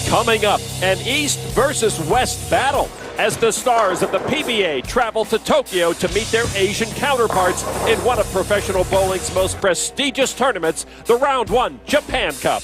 Coming up, an East versus West battle as the stars of the PBA travel to Tokyo to meet their Asian counterparts in one of professional bowling's most prestigious tournaments, the Round 1 Japan Cup.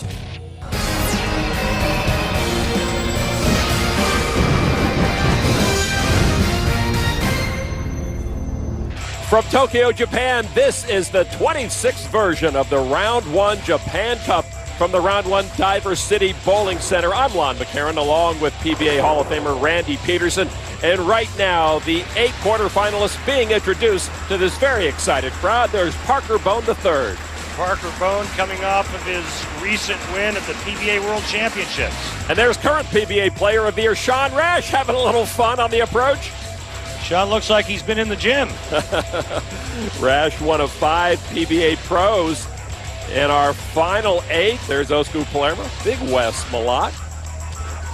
From Tokyo, Japan, this is the 26th version of the Round 1 Japan Cup from the Round 1 Diver City Bowling Center. I'm Lon McCarron, along with PBA Hall of Famer Randy Peterson. And right now, the 8 quarterfinalists being introduced to this very excited crowd. There's Parker Bone III. Parker Bone coming off of his recent win at the PBA World Championships. And there's current PBA Player of the Year, Sean Rash, having a little fun on the approach. Sean looks like he's been in the gym. Rash, one of 5 PBA pros. In our final 8, there's Osku Palermo, Big Wes Malat.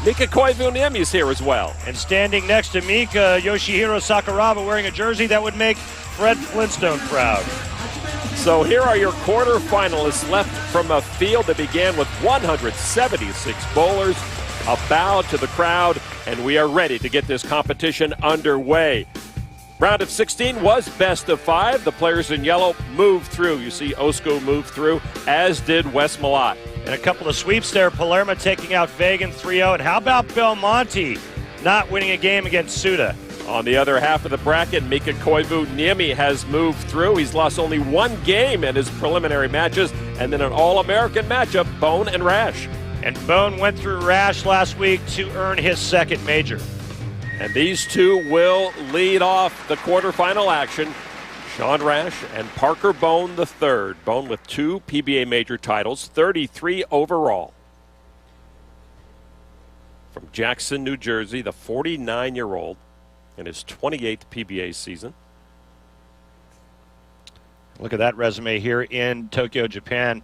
Mika Koivuniemi's here as well. And standing next to Mika, Yoshihiro Sakuraba wearing a jersey that would make Fred Flintstone proud. So here are your quarterfinalists left from a field that began with 176 bowlers. A bow to the crowd, and we are ready to get this competition underway. Round of 16 was best of 5. The players in yellow moved through. You see Osku move through, as did Wes Malat. And a couple of sweeps there. Palermo taking out Fagan 3-0. And how about Belmonte not winning a game against Suda? On the other half of the bracket, Mika Koivuniemi has moved through. He's lost only 1 game in his preliminary matches, and then an All-American matchup, Bone and Rash. And Bone went through Rash last week to earn his second major. And these two will lead off the quarterfinal action. Sean Rash and Parker Bone III. Bone with 2 PBA major titles, 33 overall. From Jackson, New Jersey, the 49-year-old in his 28th PBA season. Look at that resume here in Tokyo, Japan.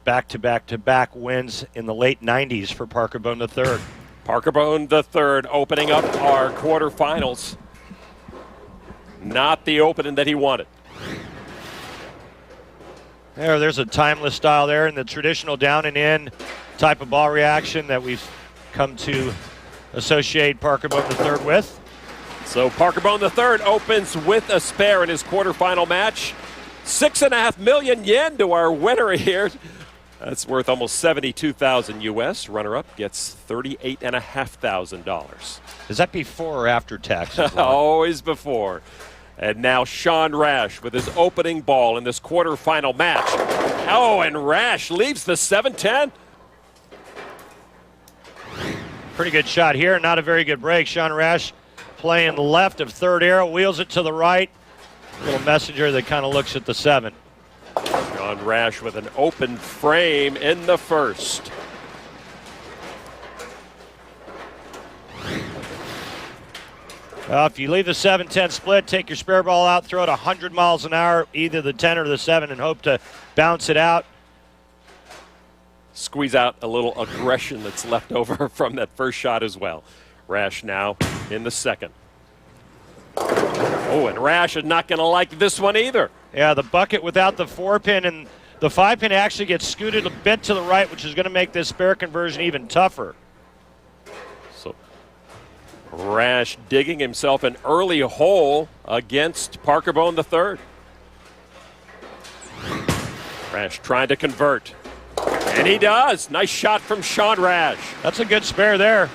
Back-to-back-to-back wins in the late 90s for Parker Bone III. Parker Bone III opening up our quarterfinals. Not the opening that he wanted. There's a timeless style there in the traditional down and in type of ball reaction that we've come to associate Parker Bone III with. So Parker Bone III opens with a spare in his quarterfinal match. 6.5 million yen to our winner here. That's worth almost 72,000 US. Runner-up gets $38,500. Is that before or after taxes? Always before. And now Sean Rash with his opening ball in this quarterfinal match. Oh, and Rash leaves the 7-10. Pretty good shot here. Not a very good break. Sean Rash playing left of third arrow, wheels it to the right. Little messenger that kind of looks at the 7. Sean Rash with an open frame in the first. Well, if you leave the 7-10 split, take your spare ball out, throw it 100 miles an hour, either the 10 or the 7, and hope to bounce it out. Squeeze out a little aggression that's left over from that first shot as well. Rash now in the second. Oh, and Rash is not going to like this one either. Yeah, the bucket without the 4-pin, and the 5-pin actually gets scooted a bit to the right, which is going to make this spare conversion even tougher. So Rash digging himself an early hole against Parker Bone III. Rash trying to convert. And he does. Nice shot from Sean Rash. That's a good spare there.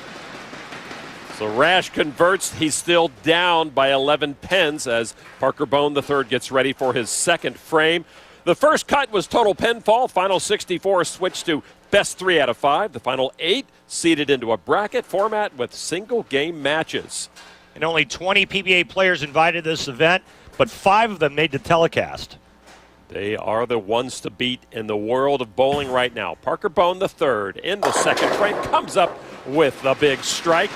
So Rash converts. He's still down by 11 pins as Parker Bone III gets ready for his second frame. The first cut was total pinfall. Final 64 switched to best 3 out of 5. The final 8 seeded into a bracket format with single game matches. And only 20 PBA players invited to this event, but 5 of them made the telecast. They are the ones to beat in the world of bowling right now. Parker Bone III in the second frame comes up with a big strike.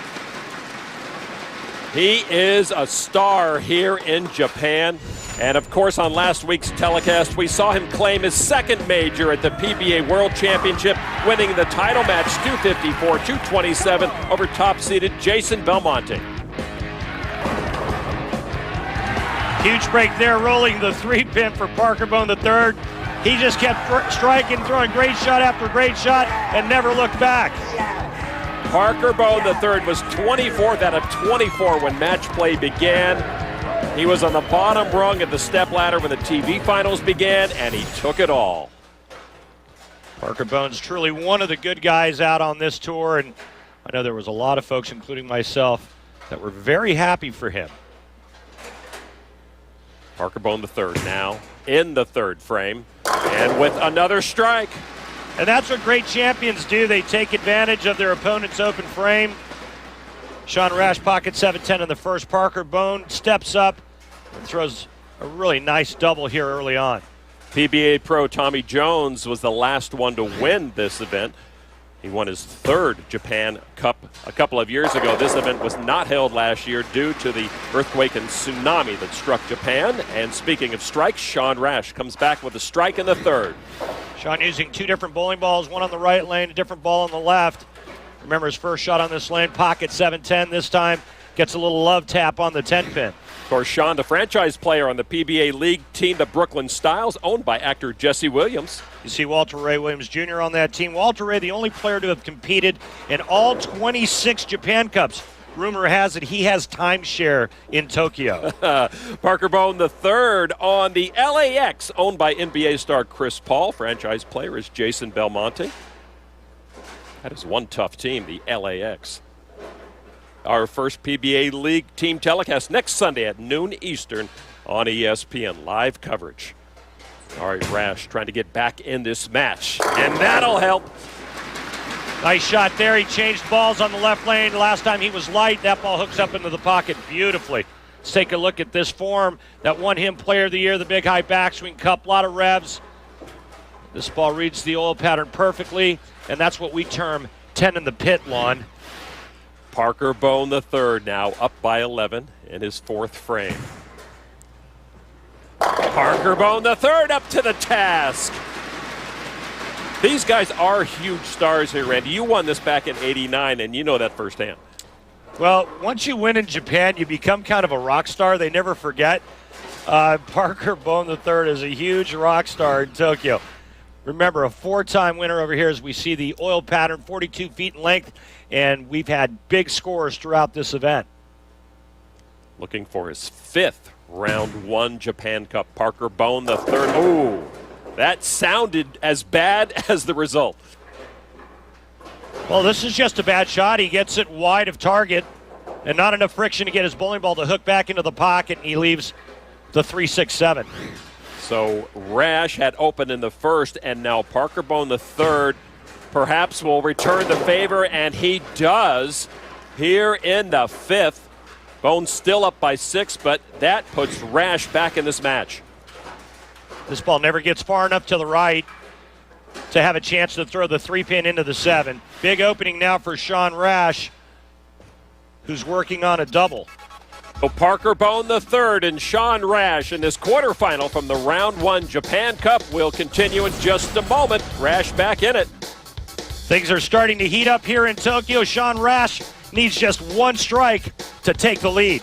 He is a star here in Japan. And of course, on last week's telecast, we saw him claim his second major at the PBA World Championship, winning the title match 254-227 over top-seeded Jason Belmonte. Huge break there, rolling the 3-pin for Parker Bone III. He just kept striking, throwing great shot after great shot, and never looked back. Parker Bone III was 24th out of 24 when match play began. He was on the bottom rung of the stepladder when the TV finals began, and he took it all. Parker Bone's truly one of the good guys out on this tour, and I know there was a lot of folks, including myself, that were very happy for him. Parker Bone III now in the third frame, and with another strike. And that's what great champions do. They take advantage of their opponent's open frame. Sean Rash pockets 7-10 in the first. Parker Bone steps up and throws a really nice double here early on. PBA pro Tommy Jones was the last one to win this event. He won his third Japan Cup a couple of years ago. This event was not held last year due to the earthquake and tsunami that struck Japan. And speaking of strikes, Sean Rash comes back with a strike in the third. Sean using two different bowling balls, one on the right lane, a different ball on the left. Remember his first shot on this lane, pocket 7-10. This time gets a little love tap on the 10-pin. Of course, Sean, the franchise player on the PBA League team, the Brooklyn Styles, owned by actor Jesse Williams. You see Walter Ray Williams Jr. on that team. Walter Ray, the only player to have competed in all 26 Japan Cups. Rumor has it he has timeshare in Tokyo. Parker Bone III on the LAX, owned by NBA star Chris Paul. Franchise player is Jason Belmonte. That is one tough team, the LAX. Our first PBA League team telecast next Sunday at noon Eastern on ESPN. Live coverage. All right, Rash trying to get back in this match, and that'll help. Nice shot there. He changed balls on the left lane. Last time he was light. That ball hooks up into the pocket beautifully. Let's take a look at this form that won him Player of the Year, the Big High Backswing Cup. A lot of revs. This ball reads the oil pattern perfectly, and that's what we term 10 in the pit, Lon. Parker Bone III now up by 11 in his fourth frame. Parker Bone III up to the task. These guys are huge stars here, Randy. You won this back in '89, and you know that firsthand. Well, once you win in Japan, you become kind of a rock star. They never forget. Parker Bone III is a huge rock star in Tokyo. Remember, a four-time winner over here as we see the oil pattern, 42 feet in length, and we've had big scores throughout this event. Looking for his fifth round one Japan Cup. Parker Bone III. Oh, that sounded as bad as the result. Well, this is just a bad shot. He gets it wide of target and not enough friction to get his bowling ball to hook back into the pocket, and he leaves the 3-6-7. So Rash had opened in the first, and now Parker Bone III perhaps will return the favor, and he does here in the fifth. Bone still up by 6, but that puts Rash back in this match. This ball never gets far enough to the right to have a chance to throw the 3-pin into the 7. Big opening now for Sean Rash, who's working on a double. So Parker Bone III and Sean Rash in this quarterfinal from the Round 1 Japan Cup will continue in just a moment. Rash back in it. Things are starting to heat up here in Tokyo. Sean Rash needs just one strike to take the lead.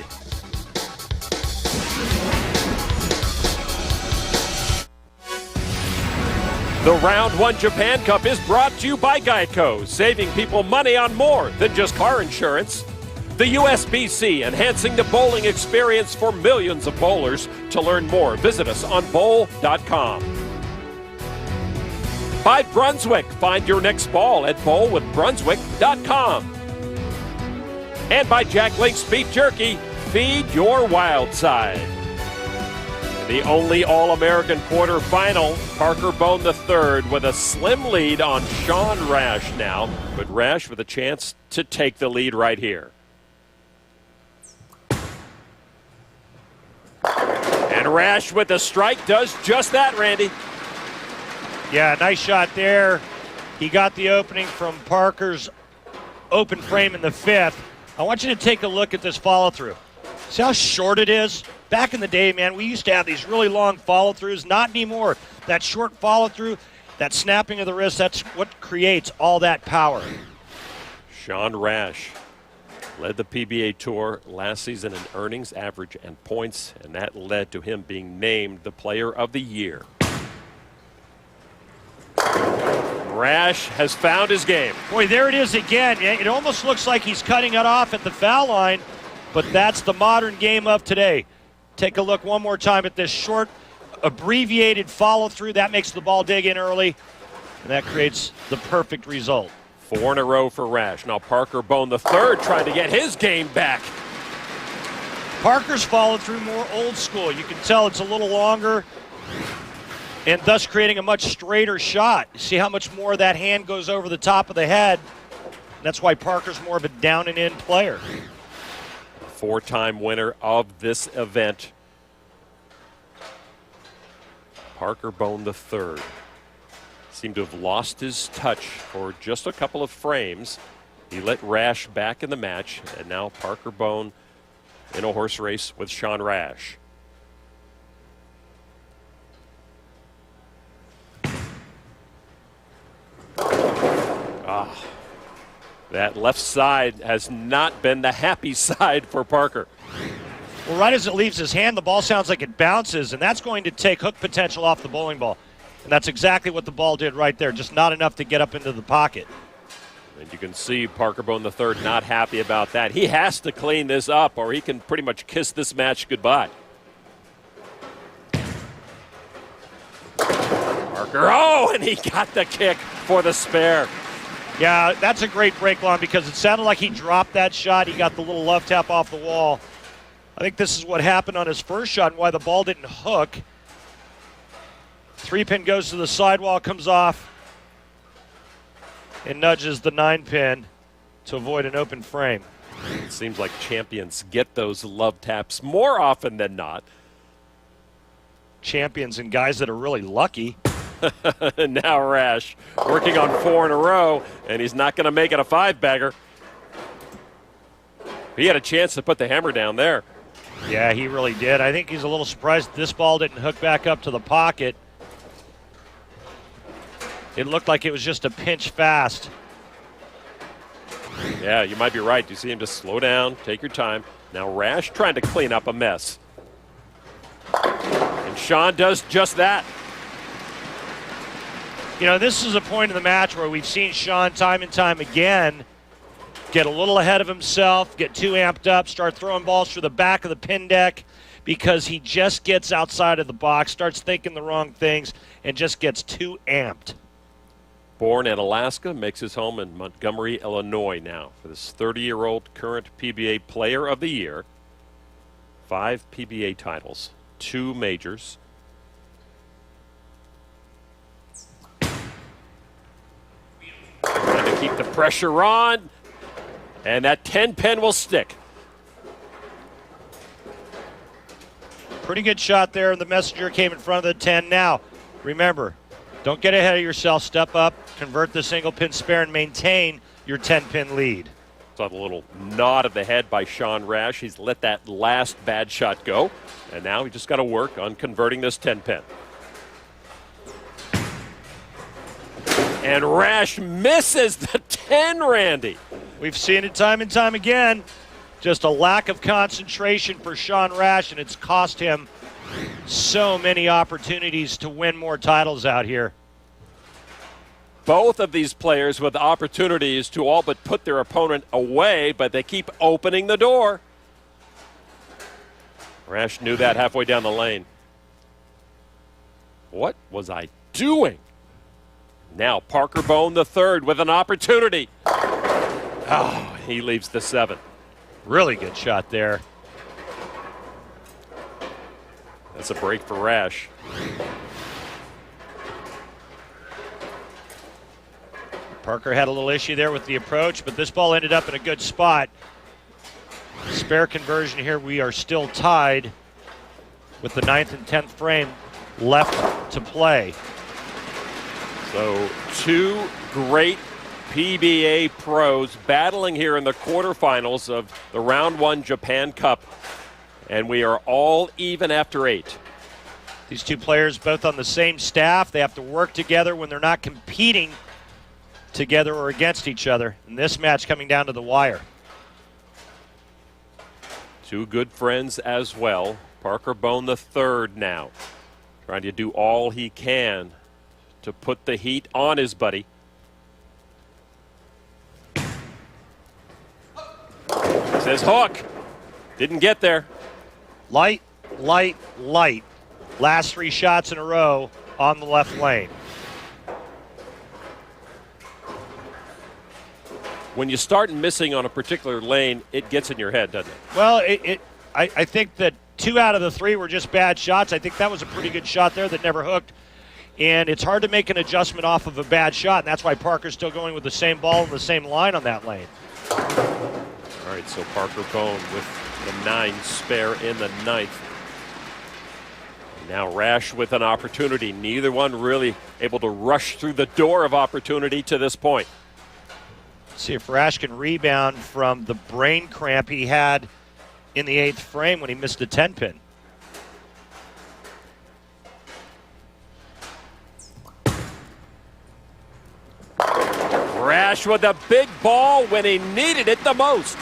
The Round 1 Japan Cup is brought to you by Geico, saving people money on more than just car insurance. The USBC, enhancing the bowling experience for millions of bowlers. To learn more, visit us on bowl.com. By Brunswick, find your next ball at bowlwithbrunswick.com. And by Jack Link's Beef Jerky, feed your wild side. The only All-American quarterfinal, Parker Bone III with a slim lead on Sean Rash now, but Rash with a chance to take the lead right here. And Rash with the strike does just that, Randy. Yeah, nice shot there. He got the opening from Parker's open frame in the fifth. I want you to take a look at this follow-through. See how short it is? Back in the day, man, we used to have these really long follow-throughs. Not anymore. That short follow-through, that snapping of the wrist, that's what creates all that power. Sean Rash led the PBA Tour last season in earnings, average, and points, and that led to him being named the Player of the Year. Rash has found his game. Boy, there it is again. It almost looks like he's cutting it off at the foul line, but that's the modern game of today. Take a look one more time at this short, abbreviated follow-through. That makes the ball dig in early, and that creates the perfect result. 4 in a row for Rash. Now Parker Bone III trying to get his game back. Parker's follow-through more old school. You can tell it's a little longer, and thus creating a much straighter shot. See how much more that hand goes over the top of the head. That's why Parker's more of a down-and-in player. 4-time winner of this event. Parker Bone III seemed to have lost his touch for just a couple of frames. He let Rash back in the match, and now Parker Bone in a horse race with Sean Rash. That left side has not been the happy side for Parker. Well, right as it leaves his hand, the ball sounds like it bounces, and that's going to take hook potential off the bowling ball. And that's exactly what the ball did right there, just not enough to get up into the pocket. And you can see Parker Bone III not happy about that. He has to clean this up, or he can pretty much kiss this match goodbye. Parker, oh, and he got the kick for the spare. Yeah, that's a great break, Lon, because it sounded like he dropped that shot. He got the little love tap off the wall. I think this is what happened on his first shot and why the ball didn't hook. 3-pin goes to the sidewall, comes off, and nudges the 9-pin to avoid an open frame. It seems like champions get those love taps more often than not. Champions and guys that are really lucky. Now Rash working on 4 in a row, and he's not going to make it a 5-bagger. He had a chance to put the hammer down there. Yeah, he really did. I think he's a little surprised this ball didn't hook back up to the pocket. It looked like it was just a pinch fast. Yeah, you might be right. You see him just slow down, take your time. Now Rash trying to clean up a mess. And Sean does just that. You know, this is a point in the match where we've seen Sean time and time again get a little ahead of himself, get too amped up, start throwing balls through the back of the pin deck because he just gets outside of the box, starts thinking the wrong things, and just gets too amped. Born in Alaska, makes his home in Montgomery, Illinois now for this 30-year-old current PBA Player of the Year. 5 PBA titles, 2 majors. Trying to keep the pressure on, and that 10-pin will stick. Pretty good shot there, and the messenger came in front of the 10. Now, remember, don't get ahead of yourself. Step up, convert the single-pin spare, and maintain your 10-pin lead. Saw the little nod of the head by Sean Rash. He's let that last bad shot go, and now he just got to work on converting this 10-pin. And Rash misses the 10, Randy. We've seen it time and time again. Just a lack of concentration for Sean Rash, and it's cost him so many opportunities to win more titles out here. Both of these players with opportunities to all but put their opponent away, but they keep opening the door. Rash knew that halfway down the lane. What was I doing? Now Parker Bone III with an opportunity. Oh, he leaves the 7. Really good shot there. That's a break for Rash. Parker had a little issue there with the approach, but this ball ended up in a good spot. Spare conversion here. We are still tied with the 9th and 10th frame left to play. So 2 great PBA pros battling here in the quarterfinals of the Round 1 Japan Cup, and we are all even after 8. These 2 players both on the same staff. They have to work together when they're not competing together or against each other. In this match coming down to the wire. 2 good friends as well. Parker Bone III now trying to do all he can to put the heat on his buddy. Says hook. Didn't get there. Light, light, light. Last 3 shots in a row on the left lane. When you start missing on a particular lane, it gets in your head, doesn't it? Well, I think that 2 out of the 3 were just bad shots. I think that was a pretty good shot there that never hooked. And it's hard to make an adjustment off of a bad shot, and that's why Parker's still going with the same ball and the same line on that lane. All right, so Parker Bone with the 9 spare in the 9th. Now Rash with an opportunity. Neither one really able to rush through the door of opportunity to this point. See if Rash can rebound from the brain cramp he had in the 8th frame when he missed a 10-pin. Rash with a big ball when he needed it the most.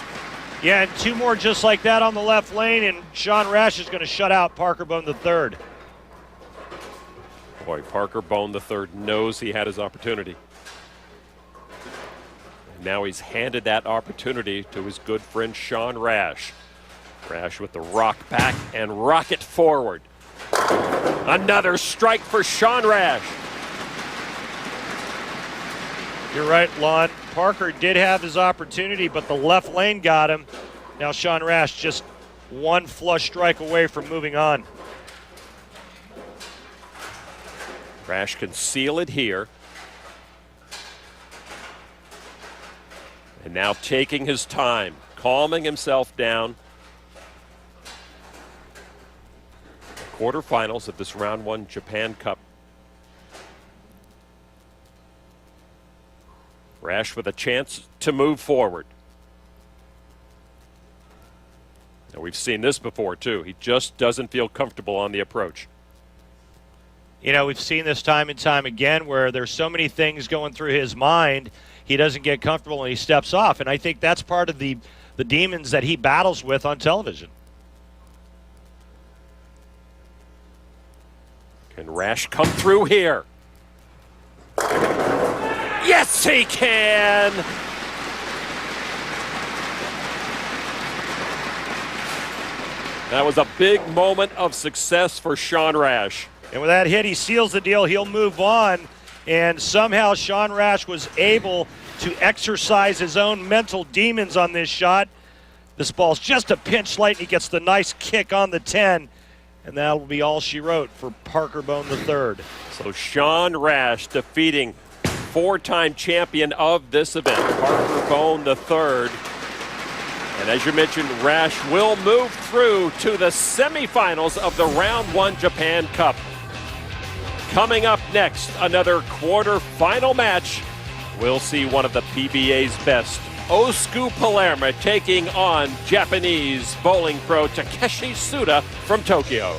Yeah, and 2 more just like that on the left lane, and Sean Rash is going to shut out Parker Bone III. Boy, Parker Bone III knows he had his opportunity. And now he's handed that opportunity to his good friend Sean Rash. Rash with the rock back and rocket forward. Another strike for Sean Rash. You're right, Lon. Parker did have his opportunity, but the left lane got him. Now Sean Rash just 1 flush strike away from moving on. Rash can seal it here. And now taking his time, calming himself down. The quarterfinals of this round 1 Japan Cup. Rash with a chance to move forward. Now we've seen this before too. He just doesn't feel comfortable on the approach. You know, we've seen this time and time again where there's so many things going through his mind, he doesn't get comfortable and he steps off. And I think that's part of the demons that he battles with on television. Can Rash come through here? Yes, he can! That was a big moment of success for Sean Rash. And with that hit, he seals the deal. He'll move on. And somehow Sean Rash was able to exercise his own mental demons on this shot. This ball's just a pinch light, and he gets the nice kick on the 10. And that'll be all she wrote for Parker Bone III. So Sean Rash defeating 4-time champion of this event, Parker Bone III. And as you mentioned, Rash will move through to the semifinals of the Round 1 Japan Cup. Coming up next, another quarterfinal match. We'll see one of the PBA's best, Osku Palermo, taking on Japanese bowling pro Takeshi Suda from Tokyo.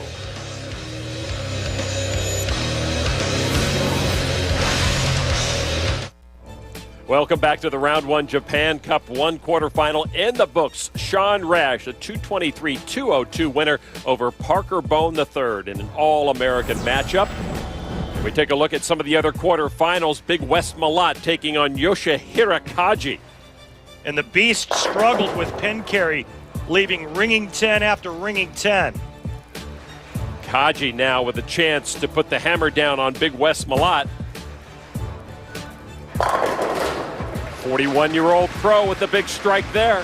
Welcome back to the Round 1 Japan Cup 1 quarterfinal in the books. Sean Rash, a 223-202 winner over Parker Bone III in an All-American matchup. We take a look at some of the other quarterfinals. Big West Malat taking on Yoshihira Kaji. And the Beast struggled with pin carry, leaving ringing 10 after ringing 10. Kaji now with a chance to put the hammer down on Big West Malat. 41-year-old pro with the big strike there.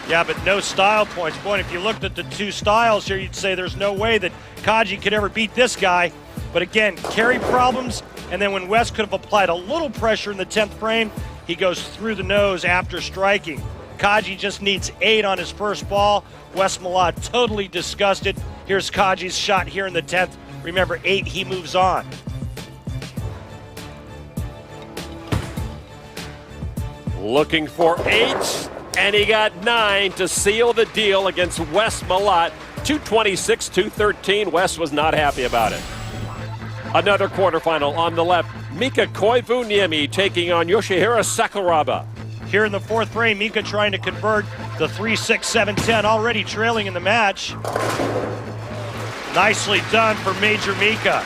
Yeah, but no style points. Boy, if you looked at the 2 styles here, you'd say there's no way that Kaji could ever beat this guy. But again, carry problems, and then when West could have applied a little pressure in the 10th frame, he goes through the nose after striking. Kaji just needs 8 on his first ball. West Malat totally disgusted. Here's Kaji's shot here in the 10th. Remember, 8, he moves on. Looking for 8, and he got 9 to seal the deal against West Malat. 226-213. West was not happy about it. Another quarterfinal on the left. Mika Koivu-Niemi taking on Yoshihira Sakuraba. Here in the 4th frame, Mika trying to convert the 3-6-7-10, already trailing in the match. Nicely done for Major Mika.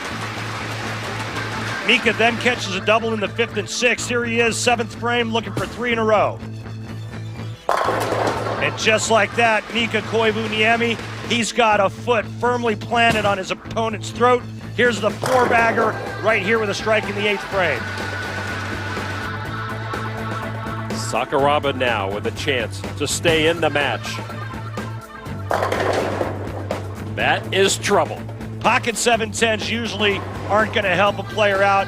Mika then catches a double in the 5th and 6th. Here he is, 7th frame, looking for 3 in a row. And just like that, Mika Koivu-Niemi, he's got a foot firmly planted on his opponent's throat. Here's the four-bagger right here with a strike in the 8th frame. Sakuraba now with a chance to stay in the match. That is trouble. Pocket 710s usually aren't going to help a player out,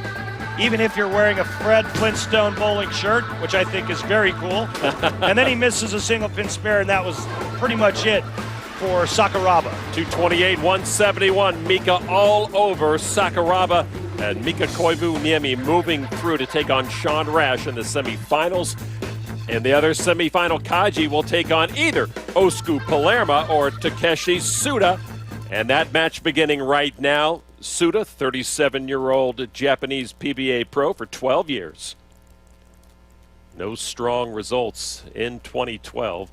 even if you're wearing a Fred Flintstone bowling shirt, which I think is very cool. And then he misses a single pin spare, and that was pretty much it for Sakuraba. 228, 171. Mika all over Sakuraba. And Mika Koivu-Niemi moving through to take on Sean Rash in the semifinals. In the other semifinal, Kaji will take on either Osku Palermo or Takeshi Suda. And that match beginning right now. Suda, 37-year-old Japanese PBA pro for 12 years. No strong results in 2012,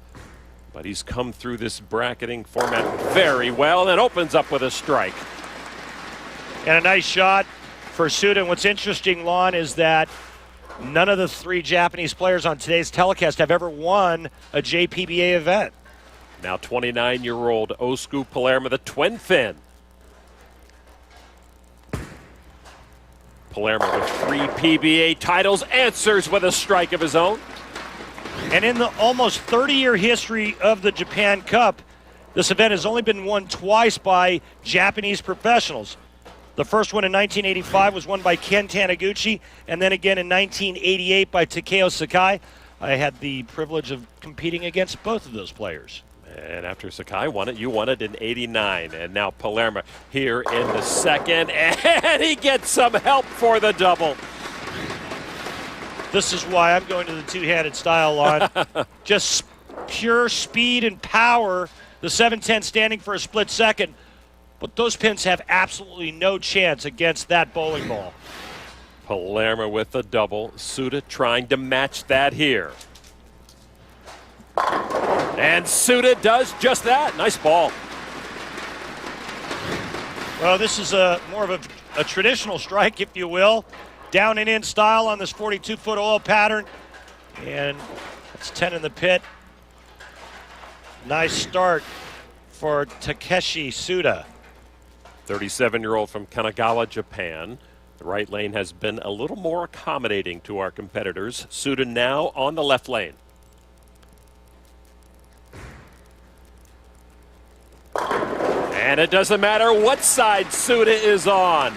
but he's come through this bracketing format very well and opens up with a strike. And a nice shot for Suda. And what's interesting, Lon, is that none of the 3 Japanese players on today's telecast have ever won a JPBA event. Now 29-year-old Osku Palermo, the twin fin. Palermo with 3 PBA titles, answers with a strike of his own. And in the almost 30-year history of the Japan Cup, this event has only been won twice by Japanese professionals. The first one in 1985 was won by Ken Taniguchi, and then again in 1988 by Takeo Sakai. I had the privilege of competing against both of those players. And after Sakai won it, you won it in '89. And now Palermo here in the second, and he gets some help for the double. This is why I'm going to the two-handed style, Lon. Just pure speed and power. The 710 standing for a split second. But those pins have absolutely no chance against that bowling ball. Palermo with the double. Suda trying to match that here. And Suda does just that. Nice ball. Well, this is more of a traditional strike, if you will. Down and in style on this 42-foot oil pattern. And it's 10 in the pit. Nice start for Takeshi Suda. 37-year-old from Kanagawa, Japan. The right lane has been a little more accommodating to our competitors. Suda now on the left lane. And it doesn't matter what side Suda is on.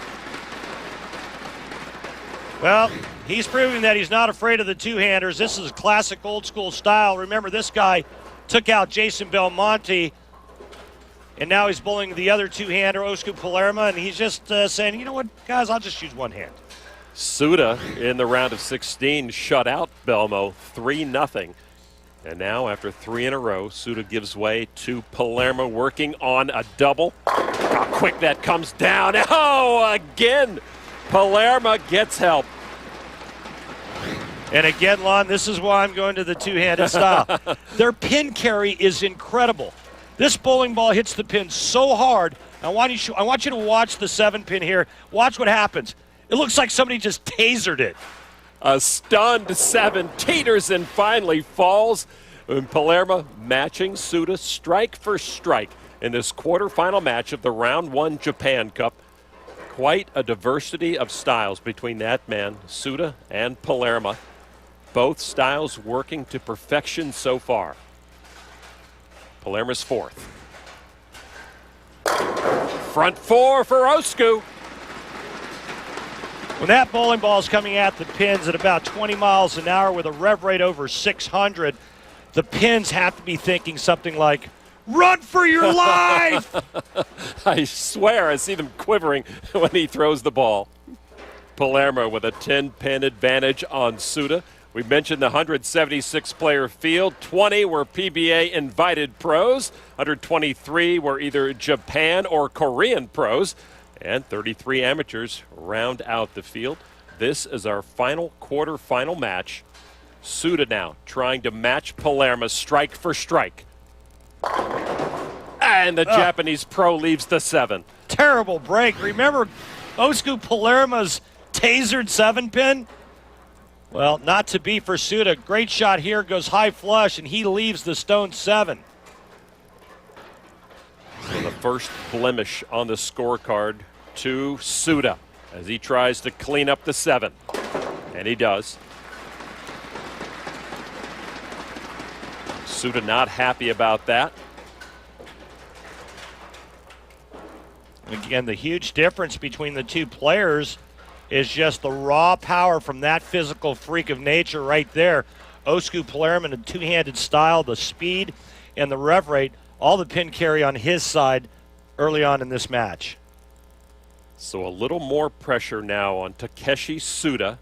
Well, he's proving that he's not afraid of the two-handers. This is classic old-school style. Remember, this guy took out Jason Belmonte, and now he's bowling the other two-hander, Osku Palermo, and he's just saying, you know what, guys, I'll just use one hand. Suda in the round of 16 shut out Belmo 3-0. And now, after 3 in a row, Suda gives way to Palermo working on a double. How quick that comes down. Oh, again, Palermo gets help. And again, Lon, this is why I'm going to the two-handed style. Their pin carry is incredible. This bowling ball hits the pin so hard. I want you to watch the 7-pin here. Watch what happens. It looks like somebody just tasered it. A stunned 7 teeters and finally falls. And Palermo matching Suda strike for strike in this quarterfinal match of the Round 1 Japan Cup. Quite a diversity of styles between that man, Suda, and Palermo. Both styles working to perfection so far. Palermo's fourth. Front 4 for Osku. When that bowling ball is coming at the pins at about 20 miles an hour with a rev rate over 600, the pins have to be thinking something like, run for your life! I swear I see them quivering when he throws the ball. Palermo with a 10-pin advantage on Suda. We mentioned the 176-player field. 20 were PBA invited pros. 123 were either Japan or Korean pros. And 33 amateurs round out the field. This is our final quarterfinal match. Suda now trying to match Palermo strike for strike. And the Japanese pro leaves the 7. Terrible break. Remember Osku Palermo's tasered 7-pin? Well, not to be for Suda. Great shot here, goes high flush, and he leaves the stone 7. So the first blemish on the scorecard to Suda as he tries to clean up the 7. And he does. Suda not happy about that. Again, the huge difference between the two players is just the raw power from that physical freak of nature right there. Osku Palermo in a two-handed style, the speed and the rev rate, all the pin carry on his side early on in this match. So a little more pressure now on Takeshi Suda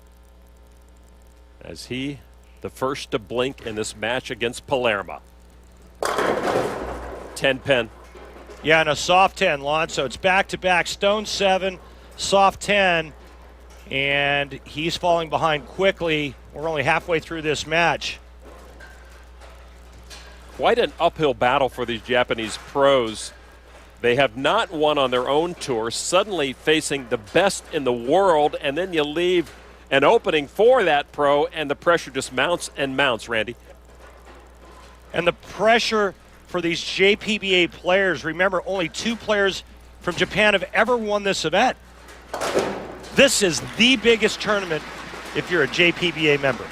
as he, the first to blink in this match against Palermo. 10 pin. Yeah, and a soft 10, Lon. So it's back-to-back stone 7, soft 10, and he's falling behind quickly. We're only halfway through this match. Quite an uphill battle for these Japanese pros. They have not won on their own tour, suddenly facing the best in the world, and then you leave an opening for that pro, and the pressure just mounts and mounts, Randy. And the pressure for these JPBA players, remember, only 2 players from Japan have ever won this event. This is the biggest tournament if you're a JPBA member.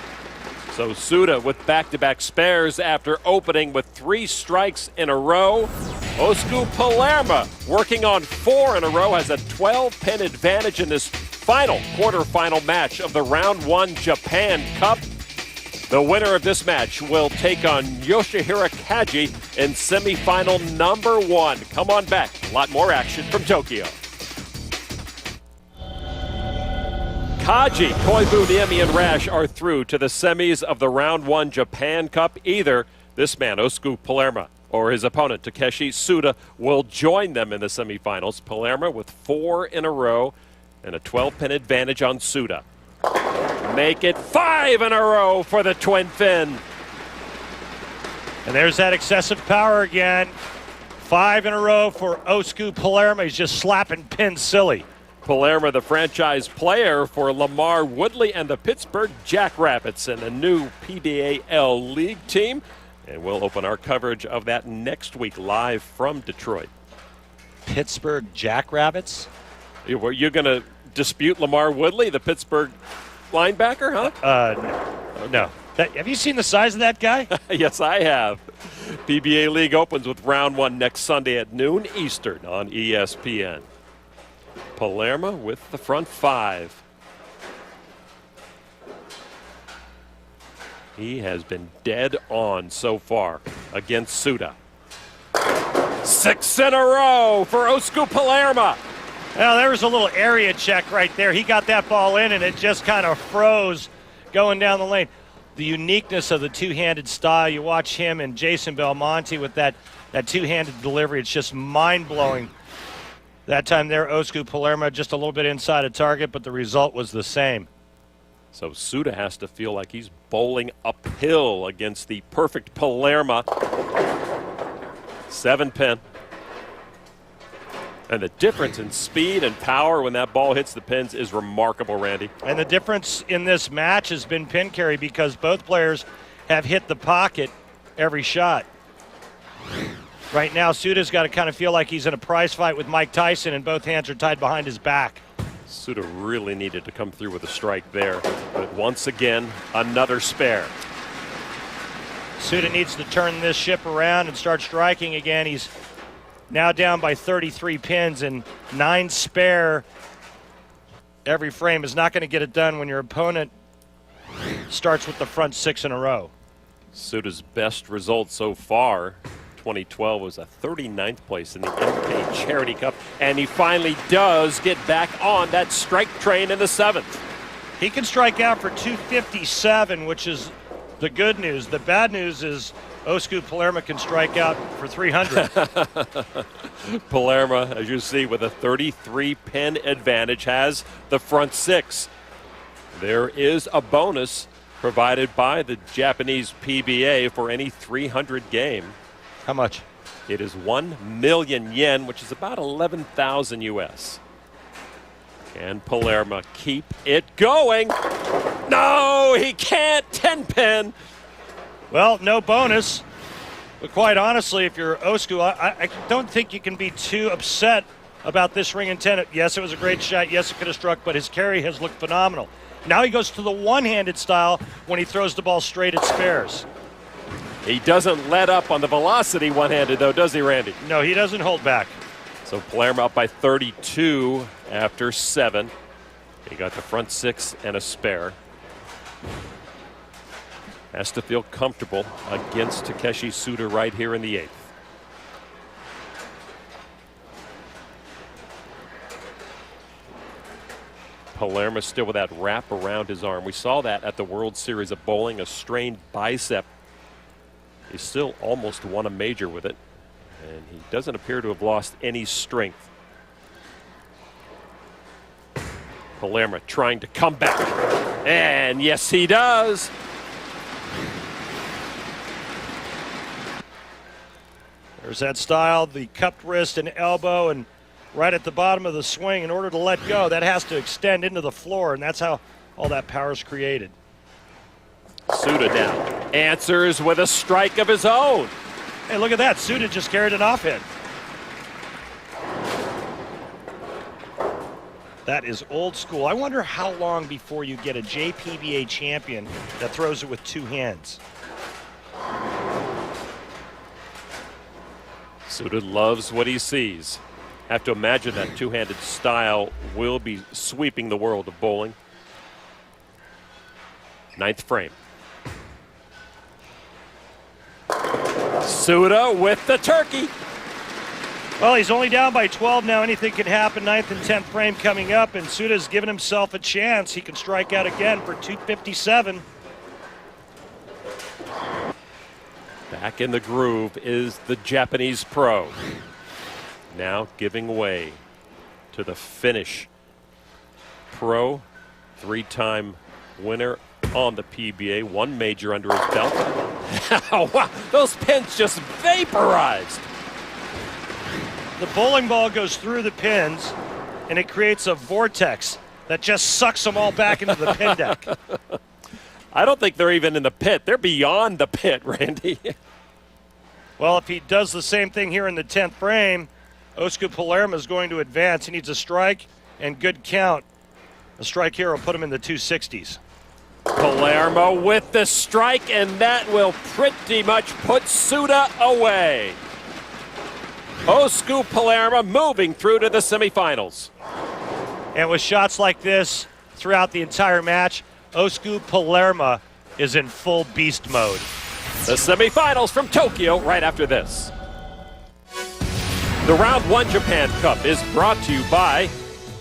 So Suda with back-to-back spares after opening with 3 strikes in a row. Osku Palermo working on 4 in a row, has a 12-pin advantage in this final quarterfinal match of the Round 1 Japan Cup. The winner of this match will take on Yoshihiro Kaji in semifinal number 1. Come on back. A lot more action from Tokyo. Kaji, Koivu, Niemi, and Rash are through to the semis of the Round 1 Japan Cup. Either this man, Osku Palermo, or his opponent, Takeshi Suda, will join them in the semifinals. Palermo with 4 in a row and a 12-pin advantage on Suda. Make it 5 in a row for the twin fin. And there's that excessive power again. 5 in a row for Osku Palermo. He's just slapping pins silly. Palermo, the franchise player for Lamar Woodley and the Pittsburgh Jackrabbits in the new PBA L League team. And we'll open our coverage of that next week live from Detroit. Pittsburgh Jackrabbits? You're going to dispute Lamar Woodley, the Pittsburgh linebacker, huh? No. Have you seen the size of that guy? Yes, I have. PBA League opens with round 1 next Sunday at noon Eastern on ESPN. Palermo with the front 5. He has been dead on so far against Suda. 6 in a row for Osku Palermo. Well, there was a little area check right there. He got that ball in, and it just kind of froze going down the lane. The uniqueness of the two-handed style. You watch him and Jason Belmonte with that two-handed delivery. It's just mind-blowing. That time there, Osku Palermo just a little bit inside of target, but the result was the same. So Suda has to feel like he's bowling uphill against the perfect Palermo. 7 pin. And the difference in speed and power when that ball hits the pins is remarkable, Randy. And the difference in this match has been pin carry because both players have hit the pocket every shot. Right now, Suda's got to kind of feel like he's in a prize fight with Mike Tyson, and both hands are tied behind his back. Suda really needed to come through with a strike there. But once again, another spare. Suda needs to turn this ship around and start striking again. He's now down by 33 pins, and 9 spare every frame is not going to get it done when your opponent starts with the front 6 in a row. Suda's best result so far, 2012, was a 39th place in the MK Charity Cup, and he finally does get back on that strike train in the 7th. He can strike out for 257, which is the good news. The bad news is Osku Palermo can strike out for 300. Palermo, as you see, with a 33-pin advantage, has the front 6. There is a bonus provided by the Japanese PBA for any 300 game. How much? It is 1 million yen, which is about 11,000 US. Can Palermo keep it going? No, he can't. 10-pin. Well, no bonus. But quite honestly, if you're Osku, I don't think you can be too upset about this ring and 10. Yes, it was a great shot. Yes, it could have struck, but his carry has looked phenomenal. Now he goes to the one-handed style when he throws the ball straight at spares. He doesn't let up on the velocity one-handed, though, does he, Randy? No, he doesn't hold back. So Palermo up by 32 after 7. He got the front 6 and a spare. Has to feel comfortable against Takeshi Suda right here in the 8th. Palermo still with that wrap around his arm. We saw that at the World Series of Bowling, a strained bicep. He still almost won a major with it, and he doesn't appear to have lost any strength. Palermo trying to come back, and yes, he does. There's that style, the cupped wrist and elbow, and right at the bottom of the swing, in order to let go, that has to extend into the floor, and that's how all that power is created. Suda down. Answers with a strike of his own. Hey, look at that. Suda just carried an offhand. That is old school. I wonder how long before you get a JPBA champion that throws it with 2 hands. Suda loves what he sees. Have to imagine that two-handed style will be sweeping the world of bowling. 9th frame. Suda with the turkey. Well, he's only down by 12 now. Anything can happen. 9th and 10th frame coming up, and Suda's given himself a chance. He can strike out again for 257. Back in the groove is the Japanese pro. Now giving way to the Finnish pro, 3-time winner on the PBA, 1 major under his belt. Wow, those pins just vaporized. The bowling ball goes through the pins, and it creates a vortex that just sucks them all back into the pin deck. I don't think they're even in the pit. They're beyond the pit, Randy. Well, if he does the same thing here in the 10th frame, Osku Palermo is going to advance. He needs a strike and good count. A strike here will put him in the 260s. Palermo with the strike, and that will pretty much put Suda away. Osku Palermo moving through to the semifinals. And with shots like this throughout the entire match, Osku Palermo is in full beast mode. The semifinals from Tokyo right after this. The Round 1 Japan Cup is brought to you by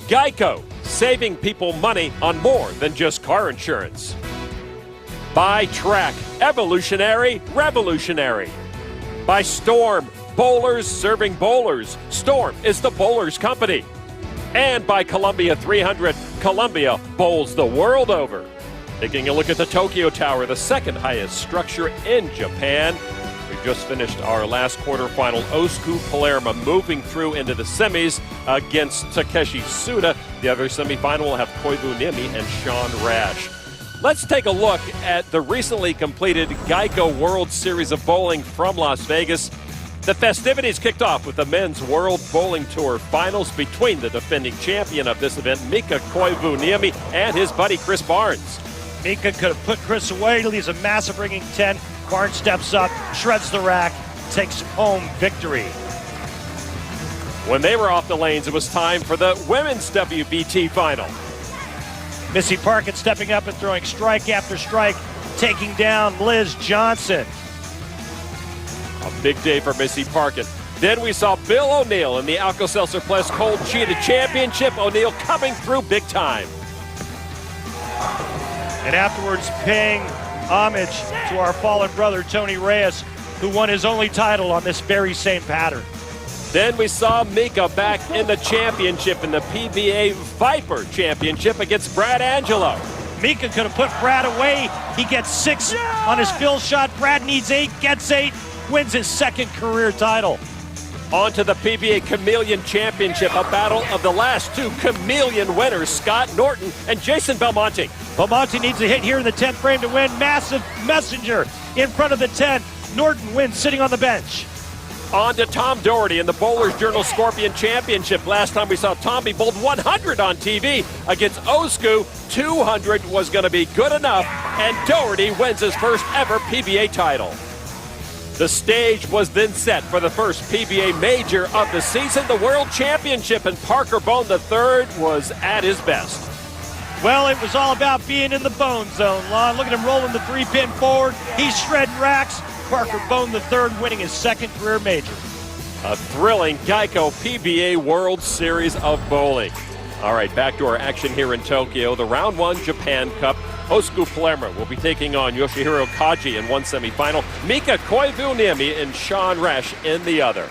Geico, saving people money on more than just car insurance. By Track, evolutionary, revolutionary. By Storm, bowlers serving bowlers. Storm is the bowlers company. And by Columbia 300, Columbia bowls the world over. Taking a look at the Tokyo Tower, the 2nd highest structure in Japan. We've just finished our last quarterfinal. Osku Palermo moving through into the semis against Takeshi Suda. The other semifinal will have Koivu Niemi and Sean Rash. Let's take a look at the recently completed Geico World Series of Bowling from Las Vegas. The festivities kicked off with the Men's World Bowling Tour finals between the defending champion of this event, Mika Koivu Niemi, and his buddy Chris Barnes. Mika could have put Chris away, leaves a massive ringing 10. Barnes steps up, shreds the rack, takes home victory. When they were off the lanes, it was time for the women's WBT final. Missy Parkett stepping up and throwing strike after strike, taking down Liz Johnson. A big day for Missy Parkett. Then we saw Bill O'Neill in the Alka-Seltzer Plus Cold Cheetah Championship. O'Neill coming through big time. And afterwards paying homage to our fallen brother, Tony Reyes, who won his only title on this very same pattern. Then we saw Mika back in the championship in the PBA Viper Championship against Brad Angelo. Mika could have put Brad away. He gets 6 on his fill shot. Brad needs 8, gets 8, wins his 2nd career title. On to the PBA Chameleon Championship, a battle of the last two Chameleon winners, Scott Norton and Jason Belmonte. Belmonte needs a hit here in the 10th frame to win. Massive messenger in front of the 10. Norton wins sitting on the bench. On to Tom Doherty in the Bowler's Journal Scorpion Championship. Last time we saw Tommy bowled 100 on TV against Osku. 200 was going to be good enough, and Doherty wins his first ever PBA title. The stage was then set for the first PBA major of the season, the World Championship, and Parker Bone III was at his best. Well, it was all about being in the bone zone, Lon. Look at him rolling the 3-pin forward. He's shredding racks. Parker Bone III winning his second career major. A thrilling Geico PBA World Series of bowling. All right, back to our action here in Tokyo. The Round 1 Japan Cup. Osku Palermo will be taking on Yoshihiro Kaji in one semifinal. Mika Koivuniemi and Sean Resch in the other.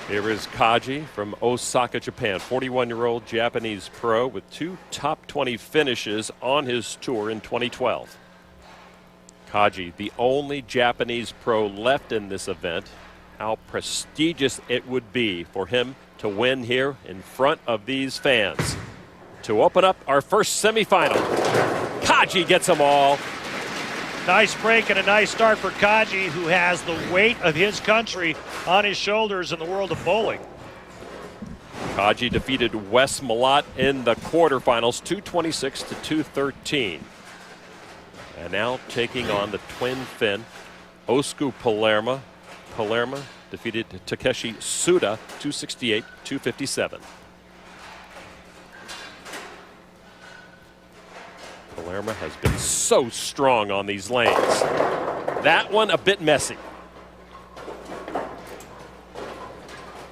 Here is Kaji from Osaka, Japan. 41-year-old Japanese pro with 2 top 20 finishes on his tour in 2012. Kaji, the only Japanese pro left in this event. How prestigious it would be for him to win here in front of these fans. To open up our first semifinal, Kaji gets them all. Nice break and a nice start for Kaji, who has the weight of his country on his shoulders in the world of bowling. Kaji defeated Wes Malott in the quarterfinals, 226 to 213. And now taking on the twin Finn, Osku Palermo. Palermo defeated Takeshi Suda, 268, 257. Palermo has been so strong on these lanes. That one a bit messy.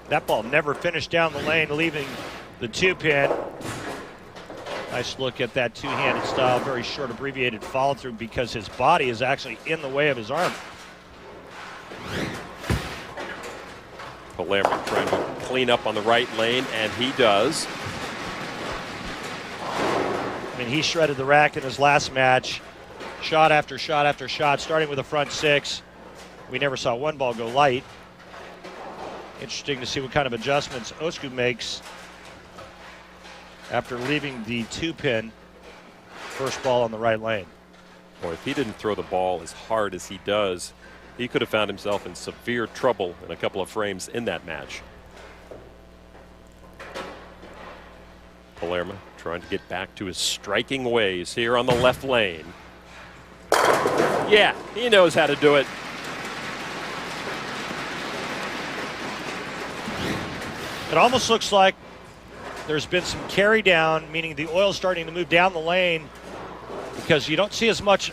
That ball never finished down the lane, leaving the 2-pin. Nice look at that two-handed style, very short abbreviated follow-through because his body is actually in the way of his arm. Palermo trying to clean up on the right lane, and he does. I mean, he shredded the rack in his last match. Shot after shot after shot, starting with a front 6. We never saw one ball go light. Interesting to see what kind of adjustments Osku makes after leaving the 2-pin first ball on the right lane. Boy, if he didn't throw the ball as hard as he does, he could have found himself in severe trouble in a couple of frames in that match. Palermo trying to get back to his striking ways here on the left lane. Yeah, he knows how to do it. It almost looks like there's been some carry down, meaning the oil's starting to move down the lane because you don't see as much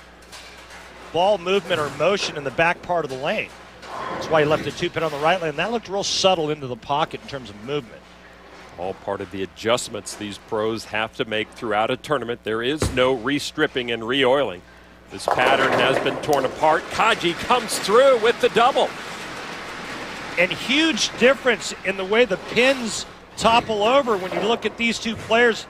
ball movement or motion in the back part of the lane. That's why he left the 2-pin on the right lane. That looked real subtle into the pocket in terms of movement. All part of the adjustments these pros have to make throughout a tournament. There is no re-stripping and re-oiling. This pattern has been torn apart. Kaji comes through with the double. And huge difference in the way the pins topple over when you look at these two players.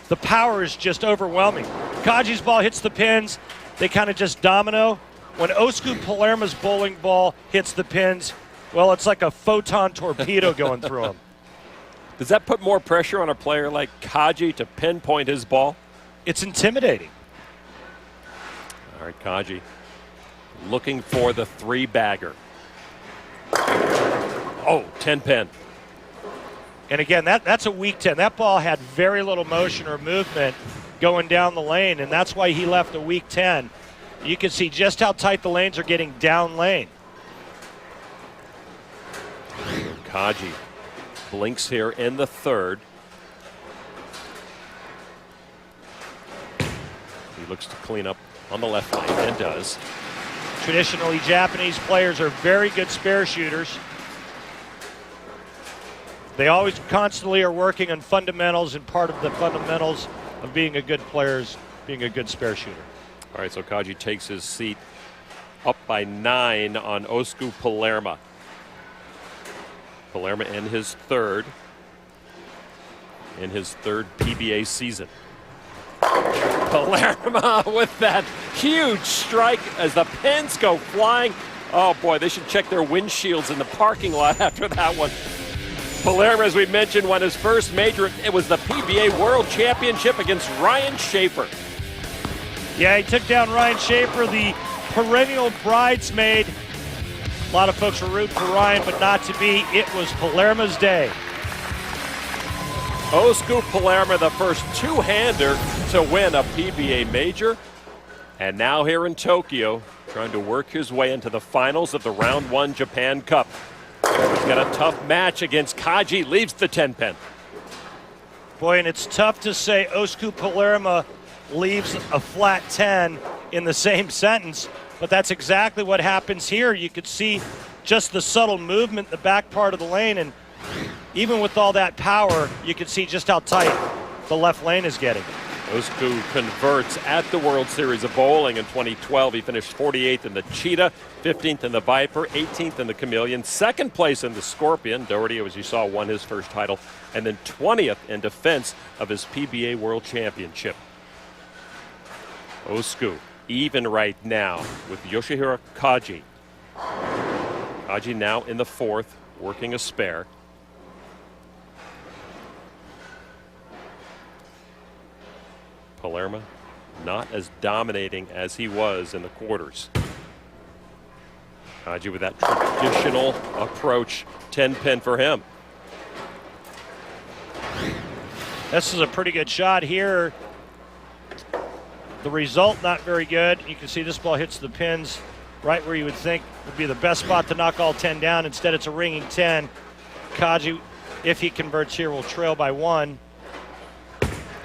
The power is just overwhelming. Kaji's ball hits the pins. They kind of just domino. When Osku Palermo's bowling ball hits the pins, well, it's like a photon torpedo going through them. Does that put more pressure on a player like Kaji to pinpoint his ball? It's intimidating. All right, Kaji looking for the 3-bagger. Oh, 10-pin. And again, that's a weak 10. That ball had very little motion or movement going down the lane, and that's why he left a weak 10. You can see just how tight the lanes are getting down lane. Kaji blinks here in the 3rd. He looks to clean up on the left lane and does. Traditionally, Japanese players are very good spare shooters. They always constantly are working on fundamentals, and part of the fundamentals of being a good player is being a good spare shooter. All right, so Kaji takes his seat up by 9 on Osku Palermo. Palermo in his 3rd PBA season. Palermo with that huge strike as the pins go flying. Oh, boy, they should check their windshields in the parking lot after that one. Palermo, as we mentioned, won his first major. It was the PBA World Championship against Ryan Schaefer. Yeah, he took down Ryan Schaefer, the perennial bridesmaid. A lot of folks were rooting for Ryan, but not to be. It was Palermo's day. Osku Palermo, the first two-hander to win a PBA major. And now here in Tokyo, trying to work his way into the finals of the Round 1 Japan Cup. He's got a tough match against Kaji, leaves the 10-pin. Boy, and it's tough to say Osku Palermo leaves a flat 10 in the same sentence, but that's exactly what happens here. You could see just the subtle movement in the back part of the lane, and even with all that power, you can see just how tight the left lane is getting. Osku converts at the World Series of Bowling in 2012. He finished 48th in the Cheetah, 15th in the Viper, 18th in the Chameleon, second place in the Scorpion. Doherty, as you saw, won his first title, and then 20th in defense of his PBA World Championship. Osku even right now with Yoshihiro Kaji. Kaji now in the fourth, working a spare. Palermo not as dominating as he was in the quarters. Kaji with that traditional approach, 10-pin for him. This is a pretty good shot here. The result not very good. You can see this ball hits the pins right where you would think would be the best spot to knock all 10 down. Instead, it's a ringing 10. Kaji, if he converts here, will trail by 1.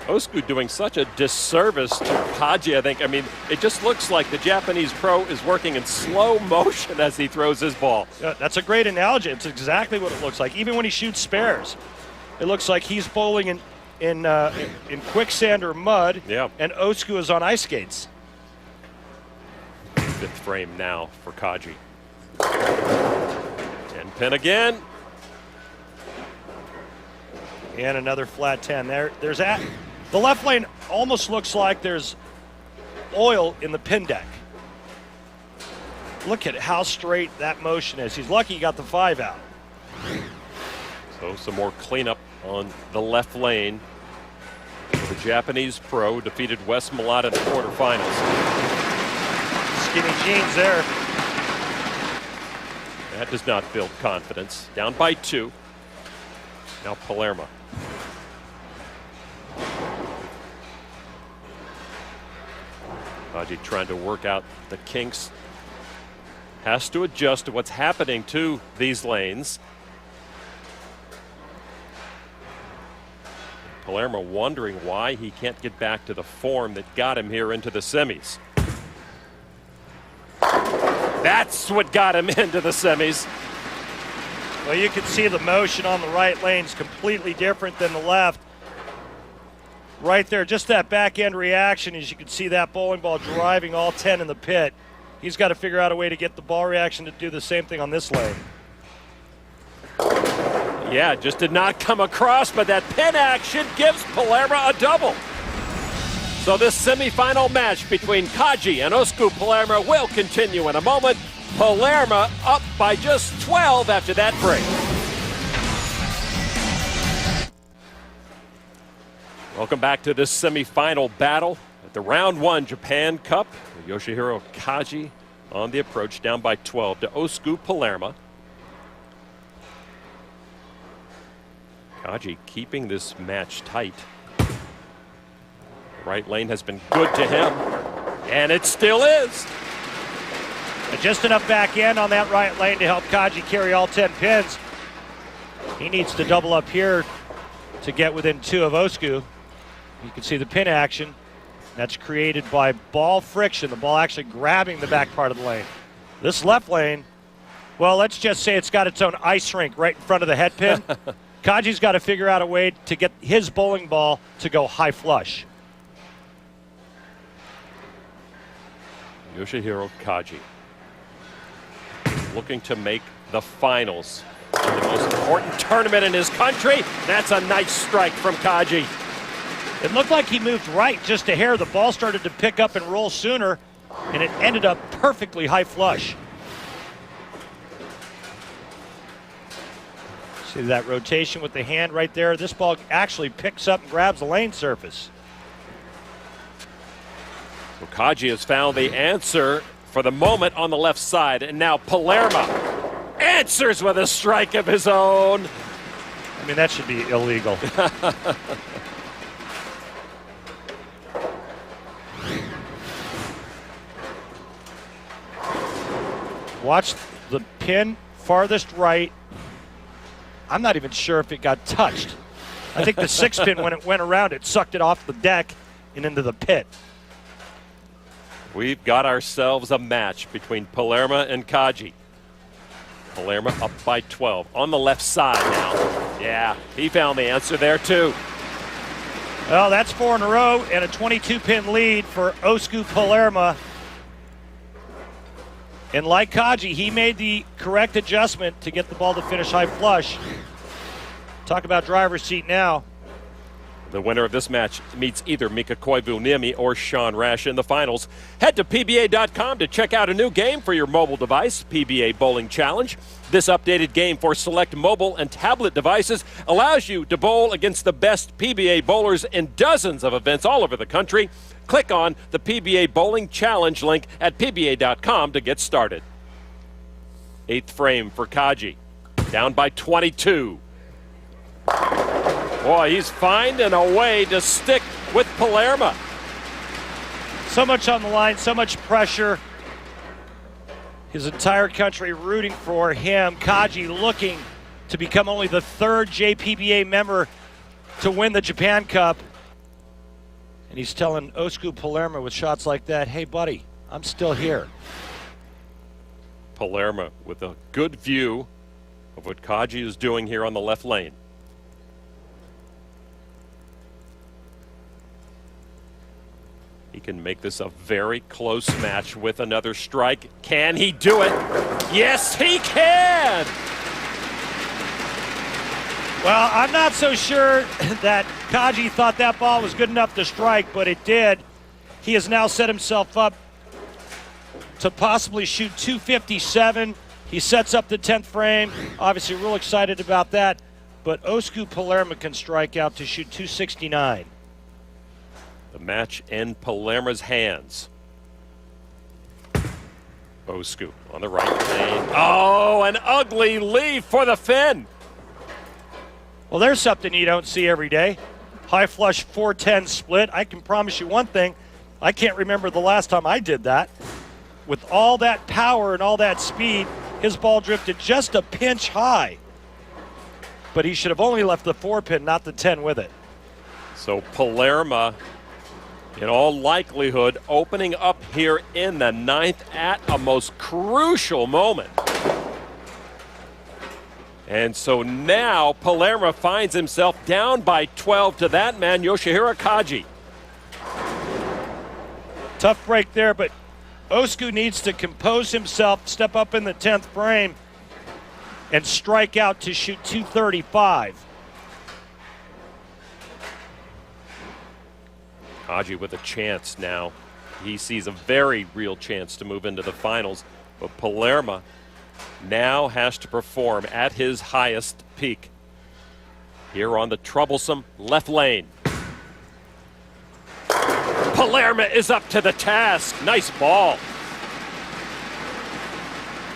Osku doing such a disservice to Kaji, I think. I mean, it just looks like the Japanese pro is working in slow motion as he throws his ball. That's a great analogy. It's exactly what it looks like. Even when he shoots spares, it looks like he's bowling in quicksand or mud, yeah, and Osku is on ice skates. Fifth frame now for Kaji. 10-pin again. And another flat 10. There's that. The left lane almost looks like there's oil in the pin deck. Look at how straight that motion is. He's lucky he got the 5 out. So some more cleanup on the left lane. The Japanese pro defeated Wes Malata in the quarterfinals. Skinny jeans there. That does not build confidence. Down by 2. Now Palermo. Kaji trying to work out the kinks. Has to adjust to what's happening to these lanes. Palermo wondering why he can't get back to the form that got him here into the semis. That's what got him into the semis. Well, you can see the motion on the right lane's completely different than the left. Right there, just that back end reaction, as you can see that bowling ball driving all 10 in the pit. He's got to figure out a way to get the ball reaction to do the same thing on this lane. Yeah, just did not come across, but that pin action gives Palermo a double. So this semifinal match between Kaji and Osku Palermo will continue in a moment. Palermo up by just 12 after that break. Welcome back to this semifinal battle at the Round 1 Japan Cup. Yoshihiro Kaji on the approach, down by 12 to Osku Palermo. Kaji keeping this match tight. Right lane has been good to him, and it still is. Just enough back end on that right lane to help Kaji carry all 10 pins. He needs to double up here to get within 2 of Osku. You can see the pin action. That's created by ball friction, the ball actually grabbing the back part of the lane. This left lane, well, let's just say it's got its own ice rink right in front of the head pin. Kaji's got to figure out a way to get his bowling ball to go high flush. Yoshihiro Kaji looking to make the finals in the most important tournament in his country. That's a nice strike from Kaji. It looked like he moved right just a hair. The ball started to pick up and roll sooner, and it ended up perfectly high flush. See that rotation with the hand right there? This ball actually picks up and grabs the lane surface. So Kaji has found the answer for the moment on the left side, and now Palermo answers with a strike of his own. I mean, that should be illegal. Watch the pin farthest right. I'm not even sure if it got touched. I think the 6-pin, when it went around, it sucked it off the deck and into the pit. We've got ourselves a match between Palermo and Kaji. Palermo up by 12 on the left side now. Yeah, he found the answer there too. Well, that's 4 in a row and a 22-pin lead for Osku Palermo. And like Kaji, he made the correct adjustment to get the ball to finish high flush. Talk about driver's seat now. The winner of this match meets either Mika Koivuniemi or Sean Rash in the finals. Head to PBA.com to check out a new game for your mobile device, PBA Bowling Challenge. This updated game for select mobile and tablet devices allows you to bowl against the best PBA bowlers in dozens of events all over the country. Click on the PBA Bowling Challenge link at PBA.com to get started. 8th frame for Kaji. Down by 22. Boy, he's finding a way to stick with Palermo. So much on the line, so much pressure. His entire country rooting for him. Kaji looking to become only the 3rd JPBA member to win the Japan Cup. And he's telling Osku Palermo with shots like that, hey, buddy, I'm still here. Palermo with a good view of what Kaji is doing here on the left lane. He can make this a very close match with another strike. Can he do it? Yes, he can! Well, I'm not so sure that Kaji thought that ball was good enough to strike, but it did. He has now set himself up to possibly shoot 257. He sets up the 10th frame. Obviously, real excited about that. But Osku Palermo can strike out to shoot 269. The match in Palermo's hands. Osku on the right lane. Oh, an ugly leave for the fin. Well, there's something you don't see every day. High flush 410 split. I can promise you one thing. I can't remember the last time I did that. With all that power and all that speed, his ball drifted just a pinch high. But he should have only left the 4-pin, not the 10 with it. So Palermo, in all likelihood, opening up here in the 9th at a most crucial moment. And so now Palermo finds himself down by 12 to that man, Yoshihiro Kaji. Tough break there, but Osku needs to compose himself, step up in the 10th frame, and strike out to shoot 235. Kaji with a chance now. He sees a very real chance to move into the finals, but Palermo now has to perform at his highest peak. Here on the troublesome left lane. Palermo is up to the task. Nice ball.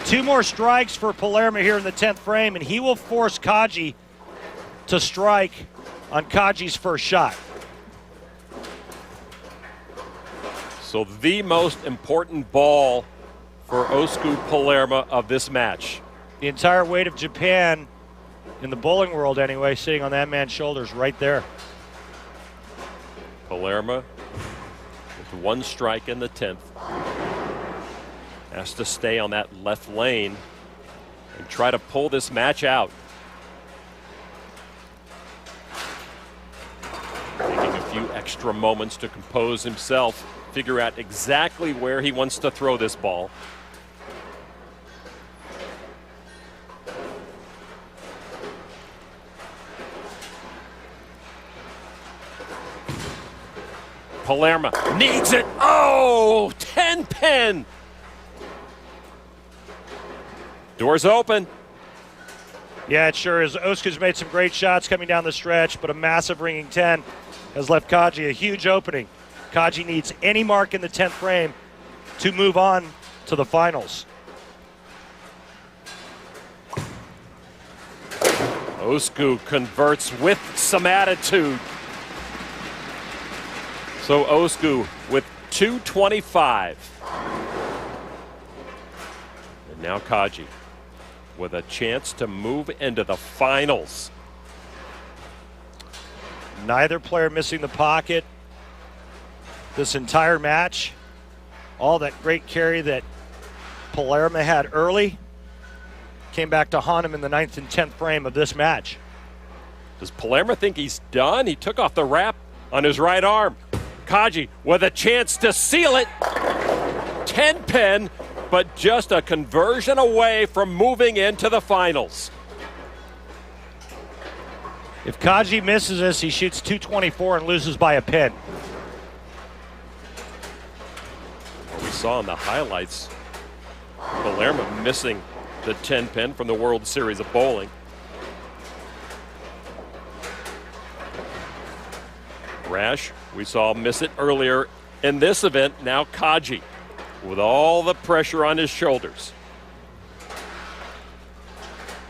2 more strikes for Palermo here in the 10th frame, and he will force Kaji to strike on Kaji's first shot. So the most important ball for Osku Palermo of this match. The entire weight of Japan, in the bowling world anyway, sitting on that man's shoulders right there. Palermo with 1 strike in the 10th. Has to stay on that left lane and try to pull this match out. Taking a few extra moments to compose himself, figure out exactly where he wants to throw this ball. Palermo needs it. Oh, 10-pin. Doors open. Yeah, it sure is. Osku's made some great shots coming down the stretch, but a massive ringing 10 has left Kaji a huge opening. Kaji needs any mark in the 10th frame to move on to the finals. Osku converts with some attitude. So Osku with 225. And now Kaji with a chance to move into the finals. Neither player missing the pocket this entire match. All that great carry that Palermo had early came back to haunt him in the 9th and 10th frame of this match. Does Palermo think he's done? He took off the wrap on his right arm. Kaji with a chance to seal it. 10-pin, but just a conversion away from moving into the finals. If Kaji misses this, he shoots 224 and loses by a pin. We saw in the highlights Palermo missing the 10-pin from the World Series of Bowling. Rash, we saw miss it earlier in this event. Now Kaji with all the pressure on his shoulders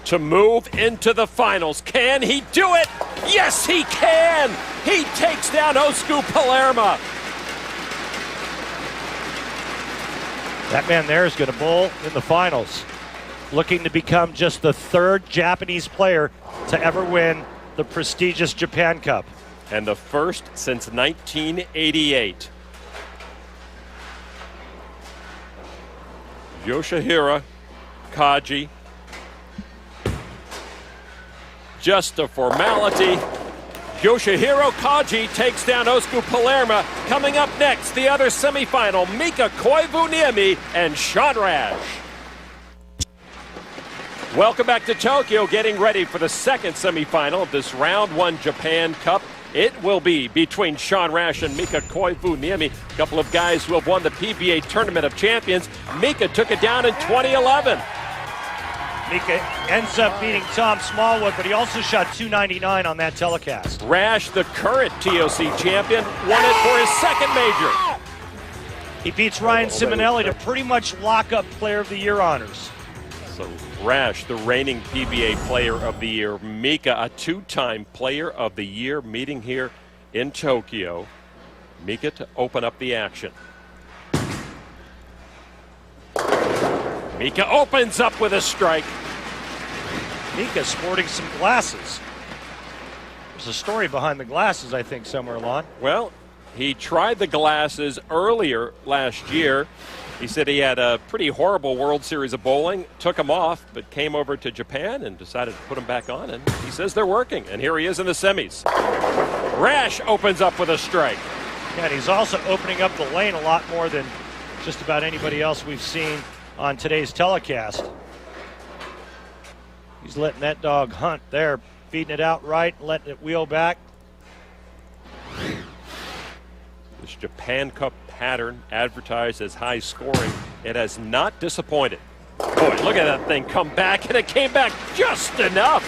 to move into the finals. Can he do it? Yes, he can. He takes down Osku Palermo. That man there is going to bowl in the finals, looking to become just the 3rd Japanese player to ever win the prestigious Japan Cup. And the first since 1988. Yoshihiro Kaji. Just a formality. Yoshihiro Kaji takes down Osku Palermo. Coming up next, the other semifinal, Mika Koivuniemi and Sean Rash. Welcome back to Tokyo, getting ready for the second semifinal of this Round 1 Japan Cup. It will be between Sean Rash and Mika Koivuniemi, a couple of guys who have won the PBA Tournament of Champions. Mika took it down in 2011. Mika ends up beating Tom Smallwood, but he also shot 299 on that telecast. Rash, the current TOC champion, won it for his second major. He beats Ryan Simonelli to pretty much lock up Player of the Year honors. So Rash, the reigning PBA Player of the Year. Mika, a 2-time Player of the Year, meeting here in Tokyo. Mika to open up the action. Mika opens up with a strike. Mika sporting some glasses. There's a story behind the glasses, I think, somewhere, Lon. Well, he tried the glasses earlier last year. He said he had a pretty horrible World Series of Bowling, took them off, but came over to Japan and decided to put them back on, and he says they're working, and here he is in the semis. Rash opens up with a strike. Yeah, and he's also opening up the lane a lot more than just about anybody else we've seen on today's telecast. He's letting that dog hunt there, feeding it out right, letting it wheel back. This Japan Cup pattern, advertised as high scoring, it has not disappointed. Boy, look at that thing come back, and it came back just enough.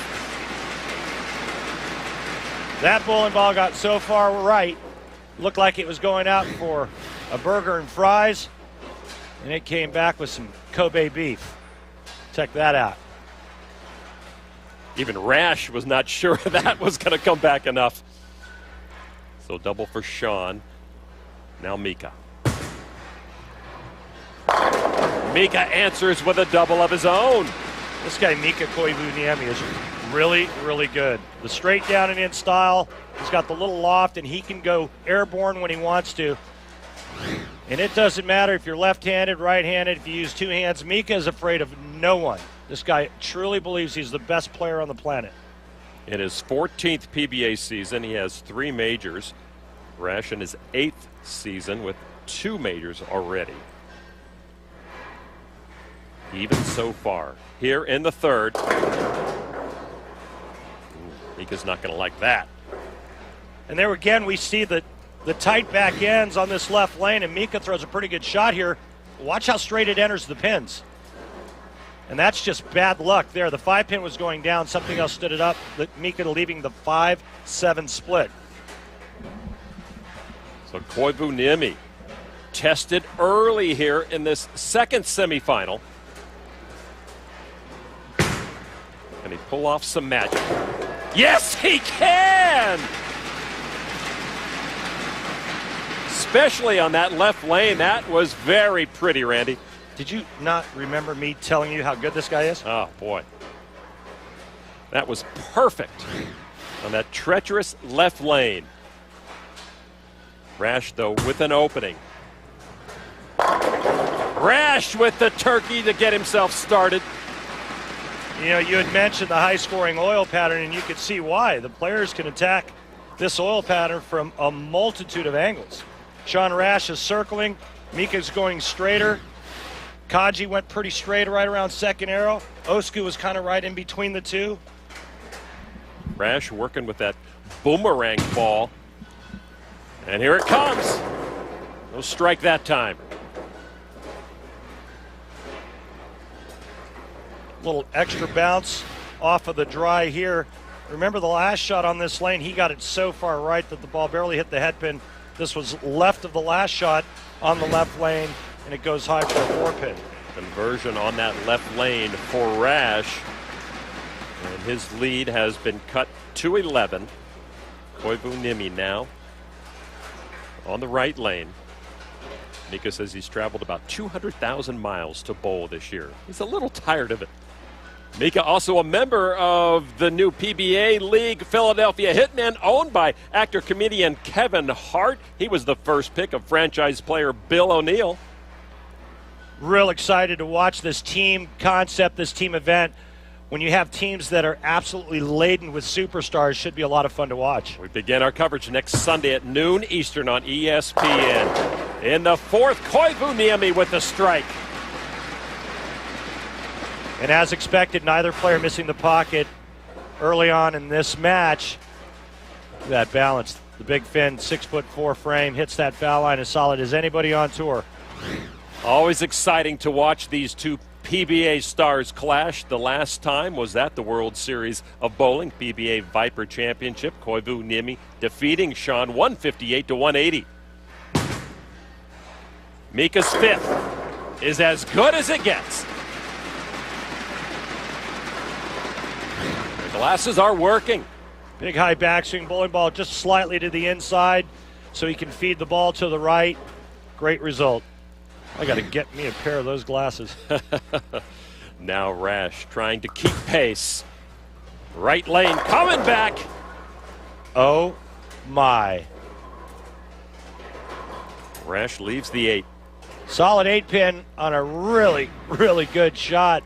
That bowling ball got so far right, looked like it was going out for a burger and fries, and it came back with some Kobe beef. Check that out. Even Rash was not sure that was going to come back enough. So double for Sean. Now Mika. Mika answers with a double of his own. This guy, Mika Koivuniemi, is really, really good. The straight down and in style. He's got the little loft, and he can go airborne when he wants to. And it doesn't matter if you're left-handed, right-handed, if you use two hands. Mika is afraid of no one. This guy truly believes he's the best player on the planet. In his 14th PBA season, he has 3 majors. Rash in his 8th season with 2 majors already. Even so far. Here in the third. Mika's not going to like that. And there again, we see the tight back ends on this left lane, and Mika throws a pretty good shot here. Watch how straight it enters the pins. And that's just bad luck there. The 5-pin was going down. Something else stood it up. Mika leaving the 5-7 split. So Koivu Niemi tested early here in this second semifinal. Can he pull off some magic? Yes, he can! Especially on that left lane. That was very pretty, Randy. Did you not remember me telling you how good this guy is? Oh, boy. That was perfect on that treacherous left lane. Rash, though, with an opening. Rash with the turkey to get himself started. You know, you had mentioned the high-scoring oil pattern, and you could see why. The players can attack this oil pattern from a multitude of angles. Sean Rash is circling. Mika's going straighter. Kaji went pretty straight right around second arrow. Osku was kind of right in between the two. Rash working with that boomerang ball. And here it comes. No strike that time. Little extra bounce off of the dry here. Remember the last shot on this lane, he got it so far right that the ball barely hit the headpin. This was left of the last shot on the left lane, and it goes high for a 4-pin. Conversion on that left lane for Rash. And his lead has been cut to 11. Koivu Niemi now on the right lane. Mika says he's traveled about 200,000 miles to bowl this year. He's a little tired of it. Mika also a member of the new PBA League Philadelphia Hitmen, owned by actor-comedian Kevin Hart. He was the first pick of franchise player Bill O'Neill. Real excited to watch this team concept, this team event. When you have teams that are absolutely laden with superstars, should be a lot of fun to watch. We begin our coverage next Sunday at noon Eastern on ESPN. In the fourth, Koivu Niemi with the strike. And as expected, neither player missing the pocket early on in this match. That balance. The big Finn, 6'4" frame, hits that foul line as solid as anybody on tour. Always exciting to watch these two PBA stars clash. The last time was at the World Series of Bowling, PBA Viper Championship. Koivu Niemi defeating Sean 158-180. Mika's fifth is as good as it gets. The glasses are working. Big high backswing, bowling ball just slightly to the inside so he can feed the ball to the right. Great result. I got to get me a pair of those glasses. Now Rash trying to keep pace. Right lane coming back. Oh my. Rash leaves the 8. Solid 8-pin on a really, really good shot.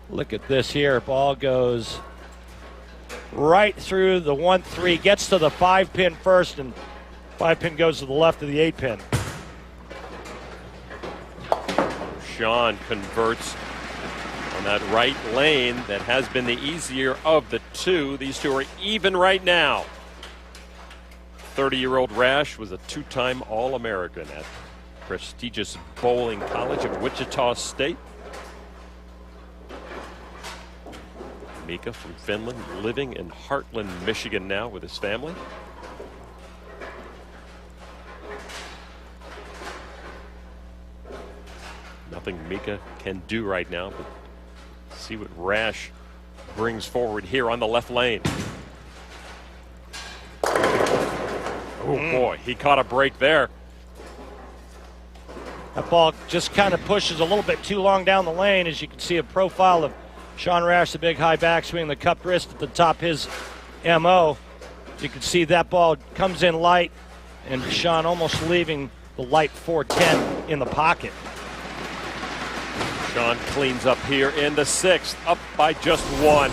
Look at this here. Ball goes right through the 1-3, gets to the 5-pin first, and 5-pin goes to the left of the 8-pin. Sean converts on that right lane that has been the easier of the two. These two are even right now. 30-year-old Rash was a 2-time All-American at prestigious bowling college of Wichita State. Mika from Finland, living in Heartland, Michigan now with his family. Nothing Mika can do right now, but see what Rash brings forward here on the left lane. Oh boy, he caught a break there. That ball just kind of pushes a little bit too long down the lane. As you can see, a profile of Sean Rash, the big high backswing, the cupped wrist at the top, his MO. You can see that ball comes in light, and Sean almost leaving the light 410 in the pocket. Sean cleans up here in the 6th, up by just 1.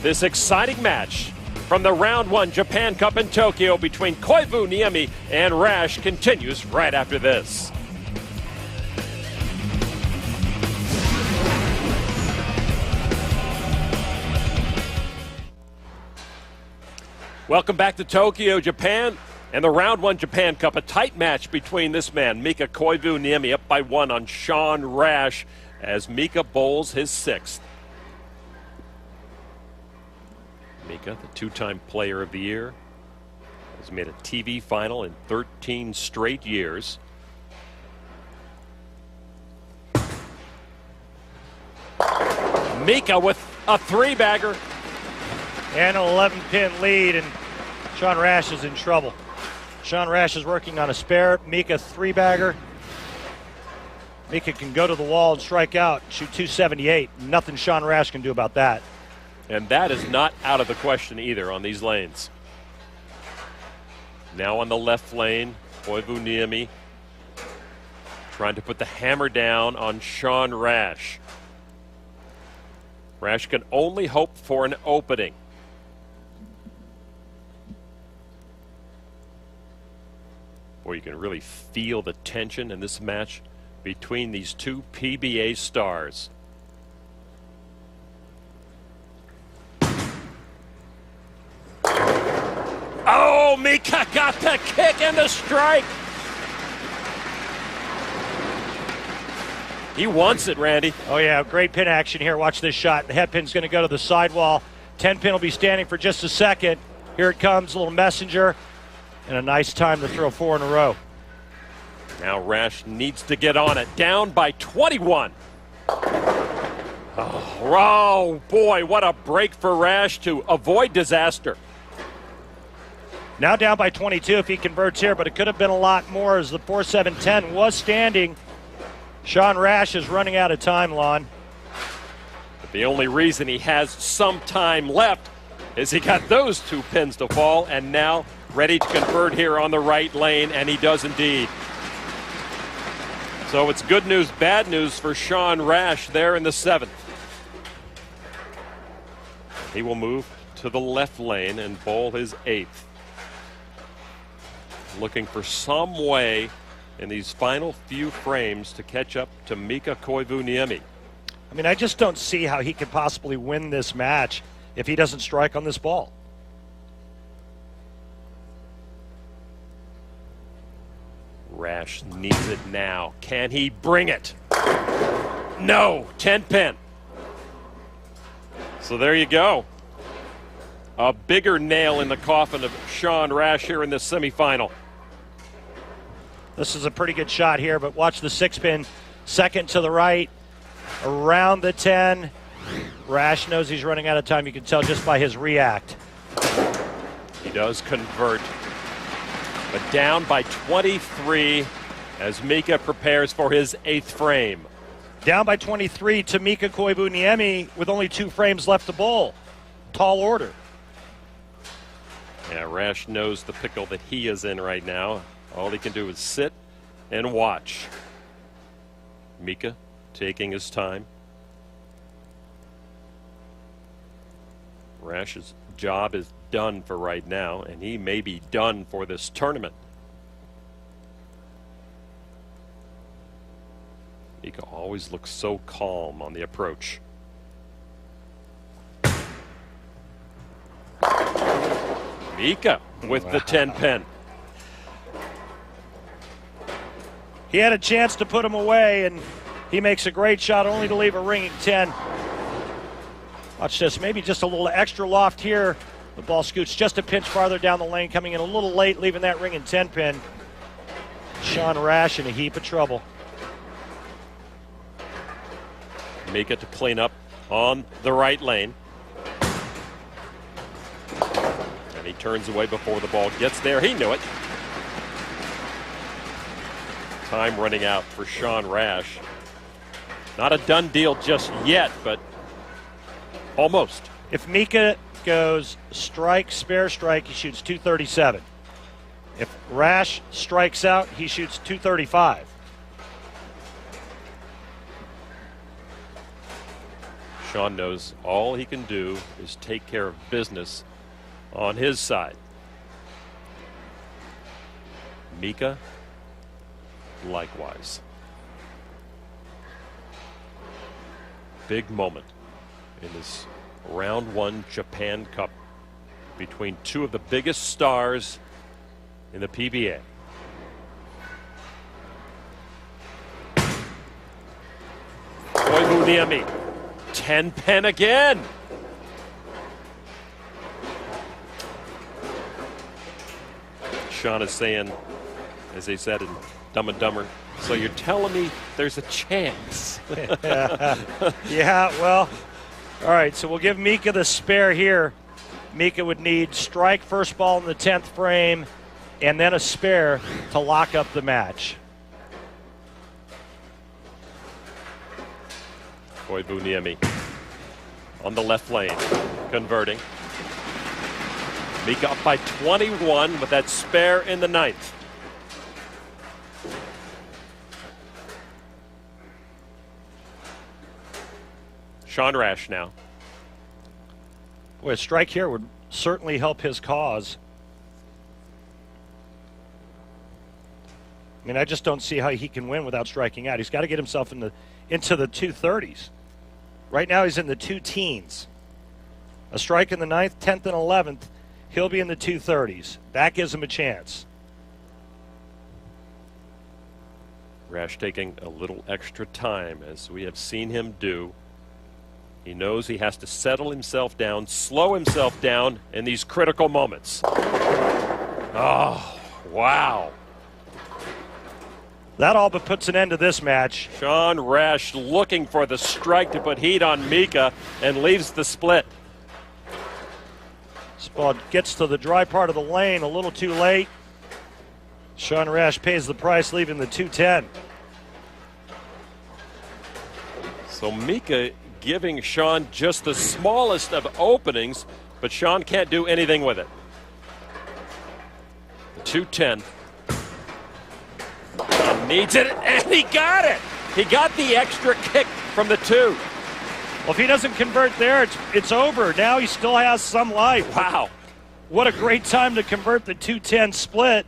This exciting match from the Round 1 Japan Cup in Tokyo between Koivu Niemi and Rash continues right after this. Welcome back to Tokyo, Japan, and the Round 1 Japan Cup. A tight match between this man, Mika Koivu Niemi, up by 1 on Sean Rash. as Mika bowls his 6th. Mika, the 2-time Player of the Year, has made a TV final in 13 straight years. Mika with a 3-bagger. And an 11-pin lead, and Sean Rash is in trouble. Sean Rash is working on a spare. Mika 3-bagger. Mika can go to the wall and strike out, shoot 278. Nothing Sean Rash can do about that. And that is not out of the question either on these lanes. Now on the left lane, Koivuniemi trying to put the hammer down on Sean Rash. Rash can only hope for an opening. Boy, you can really feel the tension in this match between these two PBA stars. Oh, Mika got the kick and the strike. He wants it, Randy. Oh, yeah, great pin action here. Watch this shot. The head pin's going to go to the sidewall. 10-pin will be standing for just a second. Here it comes, a little messenger. And a nice time to throw 4 in a row. Now Rash needs to get on it. Down by 21. Oh, boy, what a break for Rash to avoid disaster. Now down by 22 if he converts here, but it could have been a lot more as the 4-7-10 was standing. Sean Rash is running out of time, Lon. But the only reason he has some time left is he got those 2 pins to fall, and now ready to convert here on the right lane, and he does indeed. So it's good news, bad news for Sean Rash there in the 7th. He will move to the left lane and bowl his 8th. Looking for some way in these final few frames to catch up to Mika Koivuniemi. I mean, I just don't see how he could possibly win this match if he doesn't strike on this ball. Rash needs it now. Can he bring it? No, 10-pin. So there you go. A bigger nail in the coffin of Sean Rash here in this semifinal. This is a pretty good shot here, but watch the 6-pin. Second to the right, around the 10. Rash knows he's running out of time. You can tell just by his react. He does convert, but down by 23 as Mika prepares for his 8th frame. Down by 23 to Mika Koivuniemi with only 2 frames left to bowl. Tall order. Yeah, Rash knows the pickle that he is in right now. All he can do is sit and watch. Mika taking his time. Rash's job is done for right now, and he may be done for this tournament. Mika always looks so calm on the approach. Mika with the 10-pin. He had a chance to put him away, and he makes a great shot only to leave a ringing 10. Watch this, maybe just a little extra loft here. The ball scoots just a pinch farther down the lane, coming in a little late, leaving that ringing 10-pin. Sean Rash in a heap of trouble. Mika to clean up on the right lane. And he turns away before the ball gets there. He knew it. Time running out for Sean Rash. Not a done deal just yet, but almost. If Mika goes strike, spare strike, he shoots 237. If Rash strikes out, he shoots 235. Sean knows all he can do is take care of business on his side. Mika, likewise. Big moment in this round 1 Japan Cup between 2 of the biggest stars in the PBA. Koivuniemi. 10-pin again. Sean is saying, as they said in Dumb and Dumber, so you're telling me there's a chance? Yeah, well, all right, so we'll give Mika the spare here. Mika would need strike first ball in the 10th frame and then a spare to lock up the match. Koivuniemi on the left lane, converting. Mika up by 21 with that spare in the 9th. Sean Rash now. Boy, a strike here would certainly help his cause. I mean, I just don't see how he can win without striking out. He's got to get himself into the 230s. Right now he's in the 2 teens. A strike in the 9th, 10th, and 11th, he'll be in the 230s. That gives him a chance. Rash taking a little extra time, as we have seen him do. He knows he has to settle himself down, slow himself down in these critical moments. Oh, wow. That all but puts an end to this match. Sean Rash looking for the strike to put heat on Mika and leaves the split. This ball gets to the dry part of the lane a little too late. Sean Rash pays the price, leaving the 210. So Mika giving Sean just the smallest of openings, but Sean can't do anything with it. The 210. Sean needs it, and he got it. He got the extra kick from the 2. Well, if he doesn't convert there, it's over. Now he still has some life. Wow. What a great time to convert the 210 split.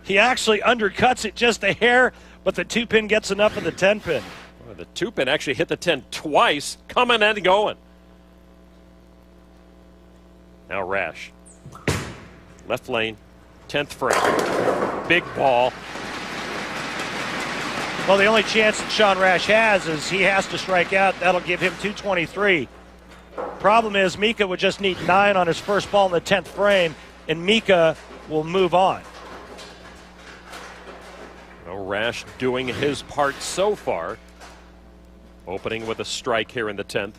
He actually undercuts it just a hair, but the 2-pin gets enough of the 10-pin. Well, the 2-pin actually hit the 10 twice, coming and going. Now Rash. Left lane, 10th frame. Big ball. Well, the only chance that Sean Rash has is he has to strike out. That'll give him 223. Problem is, Mika would just need 9 on his first ball in the 10th frame, and Mika will move on. Well, Rash doing his part so far. Opening with a strike here in the 10th.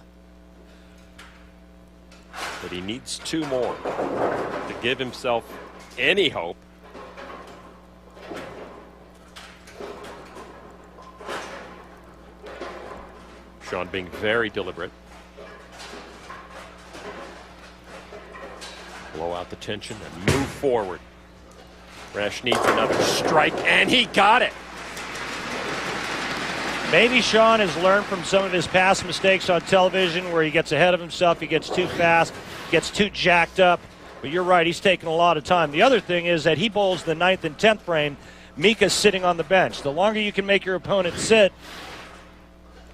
But he needs 2 more to give himself any hope. Sean being very deliberate. Blow out the tension and move forward. Rash needs another strike, and he got it. Maybe Sean has learned from some of his past mistakes on television where he gets ahead of himself, he gets too fast, gets too jacked up. But you're right, he's taking a lot of time. The other thing is that he bowls the 9th and 10th frame. Mika's sitting on the bench. The longer you can make your opponent sit,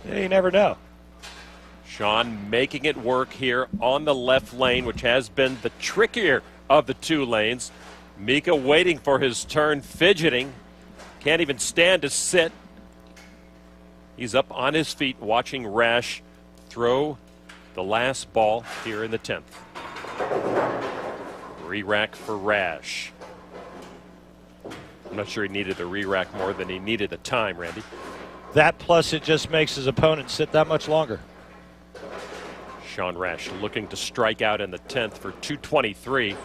you never know. Sean making it work here on the left lane, which has been the trickier of the 2 lanes. Mika waiting for his turn, fidgeting. Can't even stand to sit. He's up on his feet watching Rash throw the last ball here in the 10th. Re-rack for Rash. I'm not sure he needed a re-rack more than he needed the time, Randy. That plus it just makes his opponent sit that much longer. Sean Rash looking to strike out in the 10th for 223.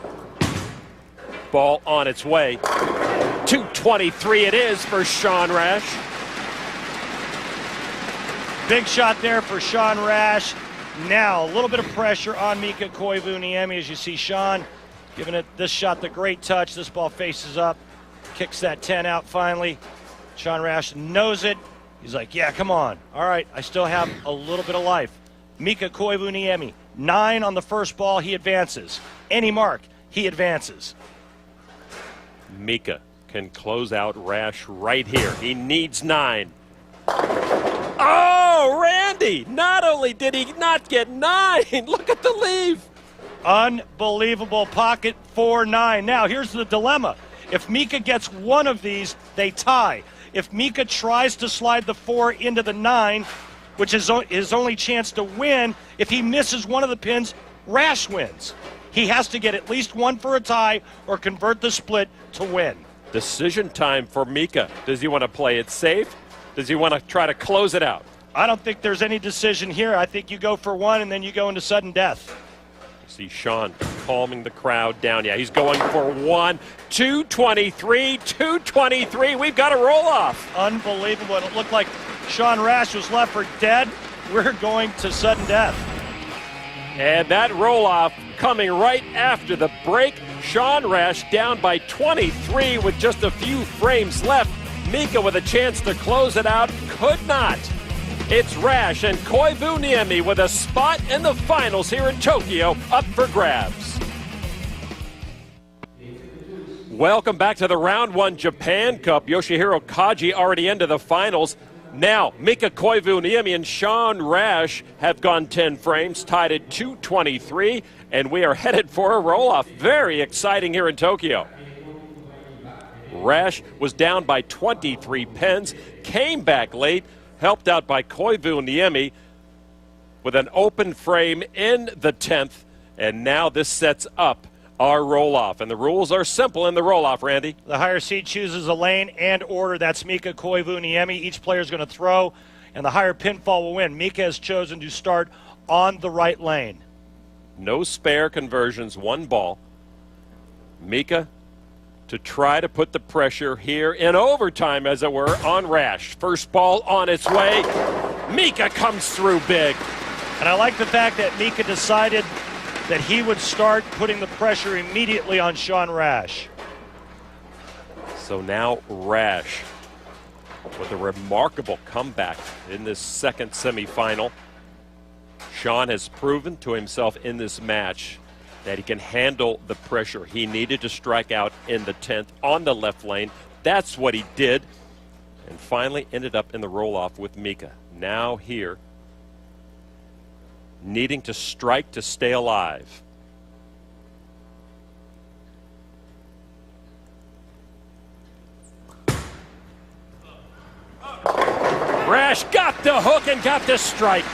Ball on its way. 223 it is for Sean Rash. Big shot there for Sean Rash. Now a little bit of pressure on Mika Koivuniemi as you see Sean giving it this shot the great touch. This ball faces up, kicks that 10 out finally. Sean Rash knows it. He's like, yeah, come on. All right, I still have a little bit of life. Mika Koivuniemi, 9 on the first ball, he advances. Any mark, he advances. Mika can close out Rash right here. He needs 9. Oh, Randy! Not only did he not get 9, look at the leave. Unbelievable pocket 4-9. Now, here's the dilemma. If Mika gets one of these, they tie. If Mika tries to slide the 4 into the 9, which is his only chance to win, if he misses one of the pins, Rash wins. He has to get at least one for a tie or convert the split to win. Decision time for Mika. Does he want to play it safe? Does he want to try to close it out? I don't think there's any decision here. I think you go for one and then you go into sudden death. See Sean calming the crowd down. Yeah, he's going for one. 223, 223. We've got a roll-off. Unbelievable. It looked like Sean Rash was left for dead. We're going to sudden death. And that roll-off coming right after the break. Sean Rash down by 23 with just a few frames left. Mika with a chance to close it out, could not. It's Rash and Koivu Niemi with a spot in the finals here in Tokyo up for grabs. Welcome back to the Round 1 Japan Cup. Yoshihiro Kaji already into the finals. Now, Mika Koivu Niemi and Sean Rash have gone 10 frames, tied at 223, and we are headed for a roll-off. Very exciting here in Tokyo. Rash was down by 23 pens, came back late, helped out by Koivu Niemi with an open frame in the 10th, and now this sets up our roll-off. And the rules are simple in the roll-off, Randy. The higher seed chooses a lane and order. That's Mika Koivu Niemi. Each player is going to throw, and the higher pinfall will win. Mika has chosen to start on the right lane. No spare conversions, one ball. Mika to try to put the pressure here in overtime, as it were, on Rash. First ball on its way. Mika comes through big. And I like the fact that Mika decided that he would start putting the pressure immediately on Sean Rash. So now Rash with a remarkable comeback in this second semifinal. Sean has proven to himself in this match that he can handle the pressure. He needed to strike out in the 10th on the left lane. That's what he did, and finally ended up in the roll-off with Mika. Now here, needing to strike to stay alive. Rash got the hook and got the strike.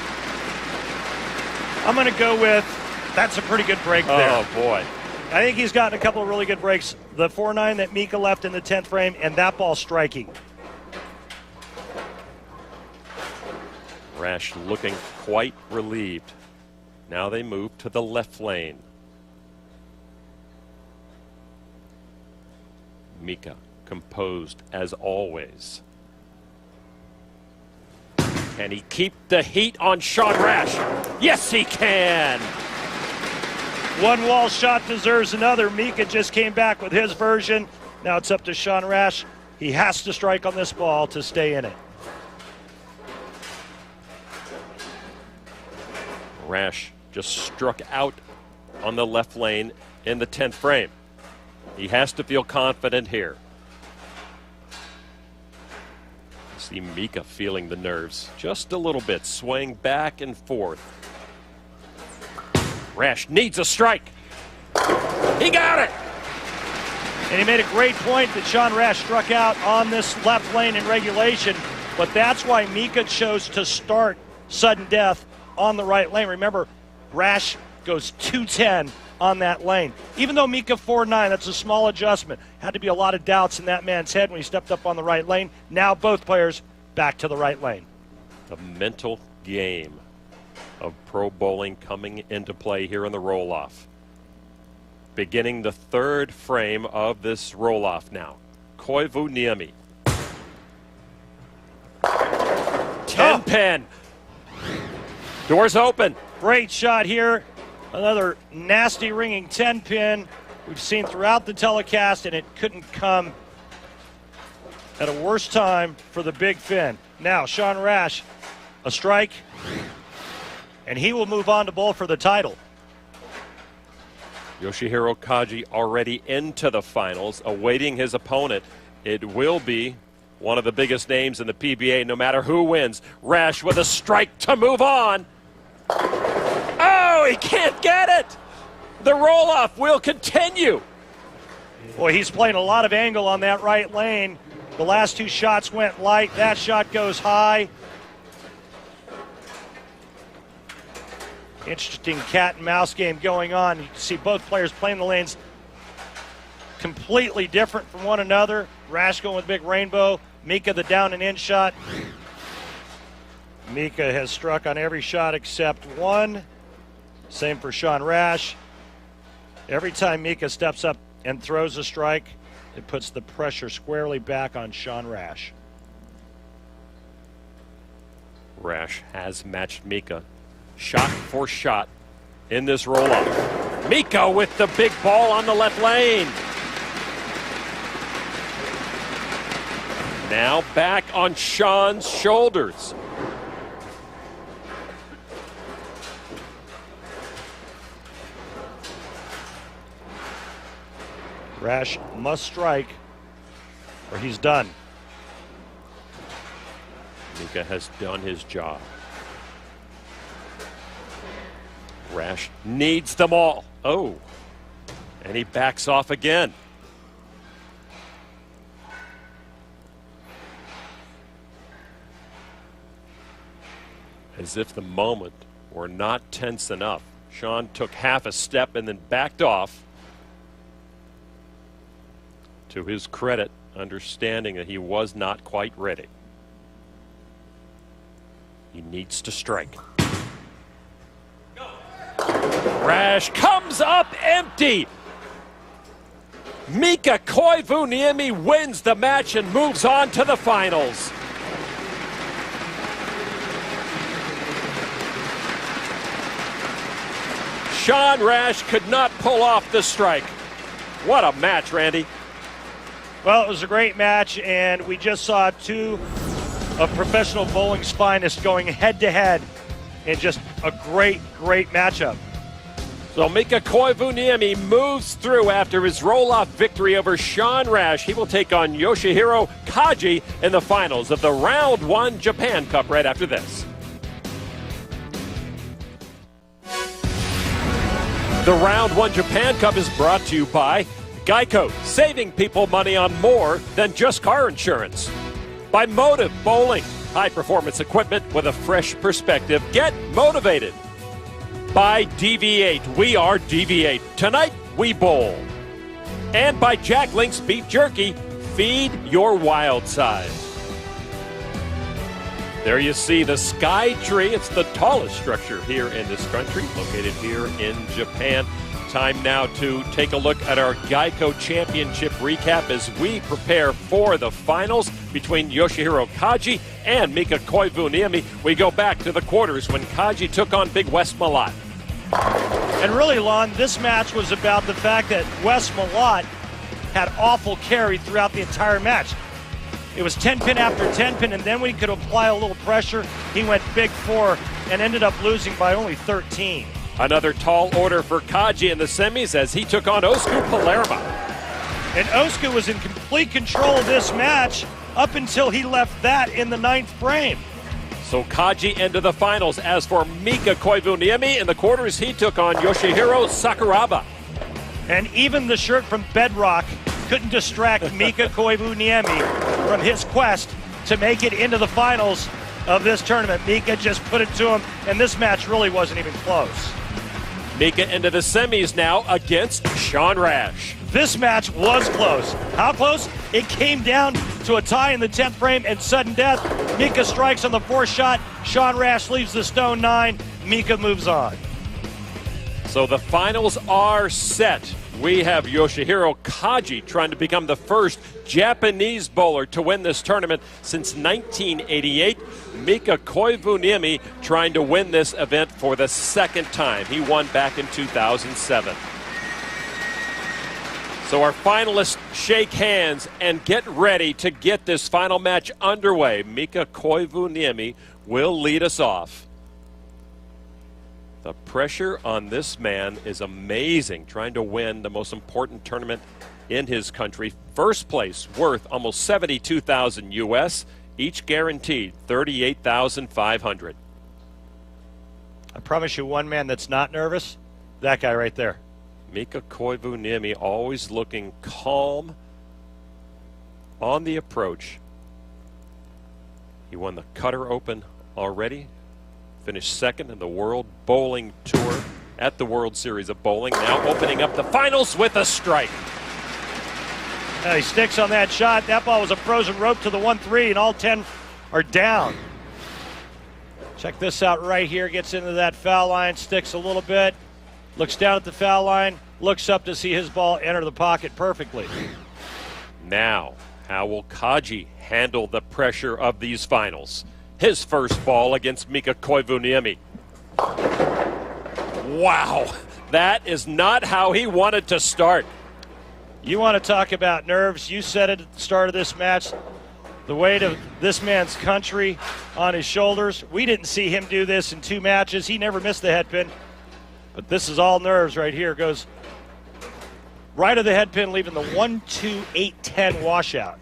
I'm going to go with, that's a pretty good break there. Oh, boy. I think he's gotten a couple of really good breaks. The 4-9 that Mika left in the 10th frame, and that ball striking. Rash looking quite relieved. Now they move to the left lane. Mika composed as always. Can he keep the heat on Sean Rash? Yes, he can. One wall shot deserves another. Mika just came back with his version. Now it's up to Sean Rash. He has to strike on this ball to stay in it. Rash just struck out on the left lane in the 10th frame. He has to feel confident here. See Mika feeling the nerves just a little bit, swaying back and forth. Rash needs a strike. He got it! And he made a great point that Sean Rash struck out on this left lane in regulation, but that's why Mika chose to start sudden death on the right lane. Remember, Rash goes 210 on that lane. Even though Mika 4-9, that's a small adjustment. Had to be a lot of doubts in that man's head when he stepped up on the right lane. Now both players back to the right lane. The mental game of pro bowling coming into play here in the roll-off. Beginning the third frame of this roll-off now. Koivu Niemi. 10 pin. Doors open. Great shot here. Another nasty ringing 10 pin we've seen throughout the telecast, and it couldn't come at a worse time for the Big Fin. Now Sean Rash, a strike, and he will move on to bowl for the title. Yoshihiro Kaji already into the finals, awaiting his opponent. It will be one of the biggest names in the PBA, no matter who wins. Rash with a strike to move on. Oh, he can't get it. The roll-off will continue. Boy, he's playing a lot of angle on that right lane. The last two shots went light. That shot goes high. Interesting cat and mouse game going on. You can see both players playing the lanes completely different from one another. Rash going with big rainbow. Mika the down and in shot. Mika has struck on every shot except one. Same for Sean Rash. Every time Mika steps up and throws a strike, it puts the pressure squarely back on Sean Rash. Rash has matched Mika shot for shot in this roll-off. Mika with the big ball on the left lane. Now back on Sean's shoulders. Rash must strike or he's done. Mika has done his job. Rash needs them all. Oh, and he backs off again. As if the moment were not tense enough, Sean took half a step and then backed off. To his credit, understanding that he was not quite ready. He needs to strike. Rash comes up empty. Mika Koivuniemi wins the match and moves on to the finals. Sean Rash could not pull off the strike. What a match, Randy. Well, it was a great match, and we just saw two of professional bowling's finest going head-to-head in just a great, great matchup. So Mika Koivuniemi moves through after his roll-off victory over Sean Rash. He will take on Yoshihiro Kaji in the finals of the Round 1 Japan Cup right after this. The Round 1 Japan Cup is brought to you by Geico, saving people money on more than just car insurance. By Motive Bowling, high-performance equipment with a fresh perspective. Get motivated. By DV8, we are DV8. Tonight, we bowl. And by Jack Link's Beef Jerky, feed your wild side. There you see the Sky Tree. It's the tallest structure here in this country, located here in Japan. Time now to take a look at our Geico Championship recap as we prepare for the finals between Yoshihiro Kaji and Mika Koivuniemi. We go back to the quarters when Kaji took on Big West Malat. And really, Lon, this match was about the fact that West Malat had awful carry throughout the entire match. It was 10-pin after 10-pin, and then when he could apply a little pressure, he went big four and ended up losing by only 13. Another tall order for Kaji in the semis as he took on Osku Palermo. And Osku was in complete control of this match up until he left that in the 9th frame. So Kaji into the finals. As for Mika Koivuniemi in the quarters, he took on Yoshihiro Sakuraba. And even the shirt from Bedrock couldn't distract Mika Koivuniemi from his quest to make it into the finals of this tournament. Mika just put it to him, and this match really wasn't even close. Mika into the semis now against Sean Rash. This match was close. How close? It came down to a tie in the 10th frame and sudden death. Mika strikes on the 4th shot. Sean Rash leaves the stone 9. Mika moves on. So the finals are set. We have Yoshihiro Kaji trying to become the first Japanese bowler to win this tournament since 1988. Mika Koivuniemi trying to win this event for the second time. He won back in 2007. So our finalists shake hands and get ready to get this final match underway. Mika Koivuniemi will lead us off. The pressure on this man is amazing, trying to win the most important tournament in his country. First place worth almost $72,000 US, each guaranteed $38,500. I promise you one man that's not nervous, that guy right there. Mika Koivuniemi always looking calm on the approach. He won the Cutter Open already. Finished second in the World Bowling Tour at the World Series of Bowling. Now opening up the finals with a strike. He sticks on that shot. That ball was a frozen rope to the 1-3, and all 10 are down. Check this out right here. Gets into that foul line, sticks a little bit, looks down at the foul line, looks up to see his ball enter the pocket perfectly. Now, how will Kaji handle the pressure of these finals? His first ball against Mika Koivuniemi. Wow, that is not how he wanted to start. You want to talk about nerves. You said it at the start of this match. The weight of this man's country on his shoulders. We didn't see him do this in 2 matches. He never missed the headpin. But this is all nerves right here. Goes right of the headpin, leaving the 1-2-8-10 washout.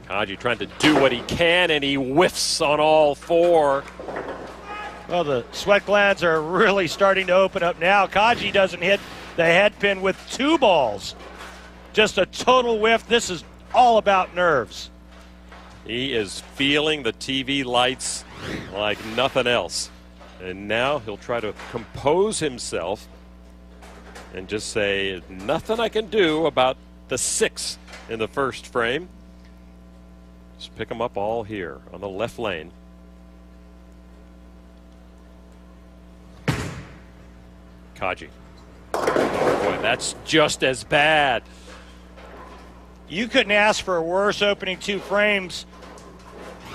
Kaji trying to do what he can, and he whiffs on all 4. Well, the sweat glands are really starting to open up now. Kaji doesn't hit the headpin with 2 balls. Just a total whiff. This is all about nerves. He is feeling the TV lights like nothing else. And now he'll try to compose himself and just say, nothing I can do about the 6 in the first frame. Just pick them up all here on the left lane. Kaji. Oh boy, that's just as bad. You couldn't ask for a worse opening 2 frames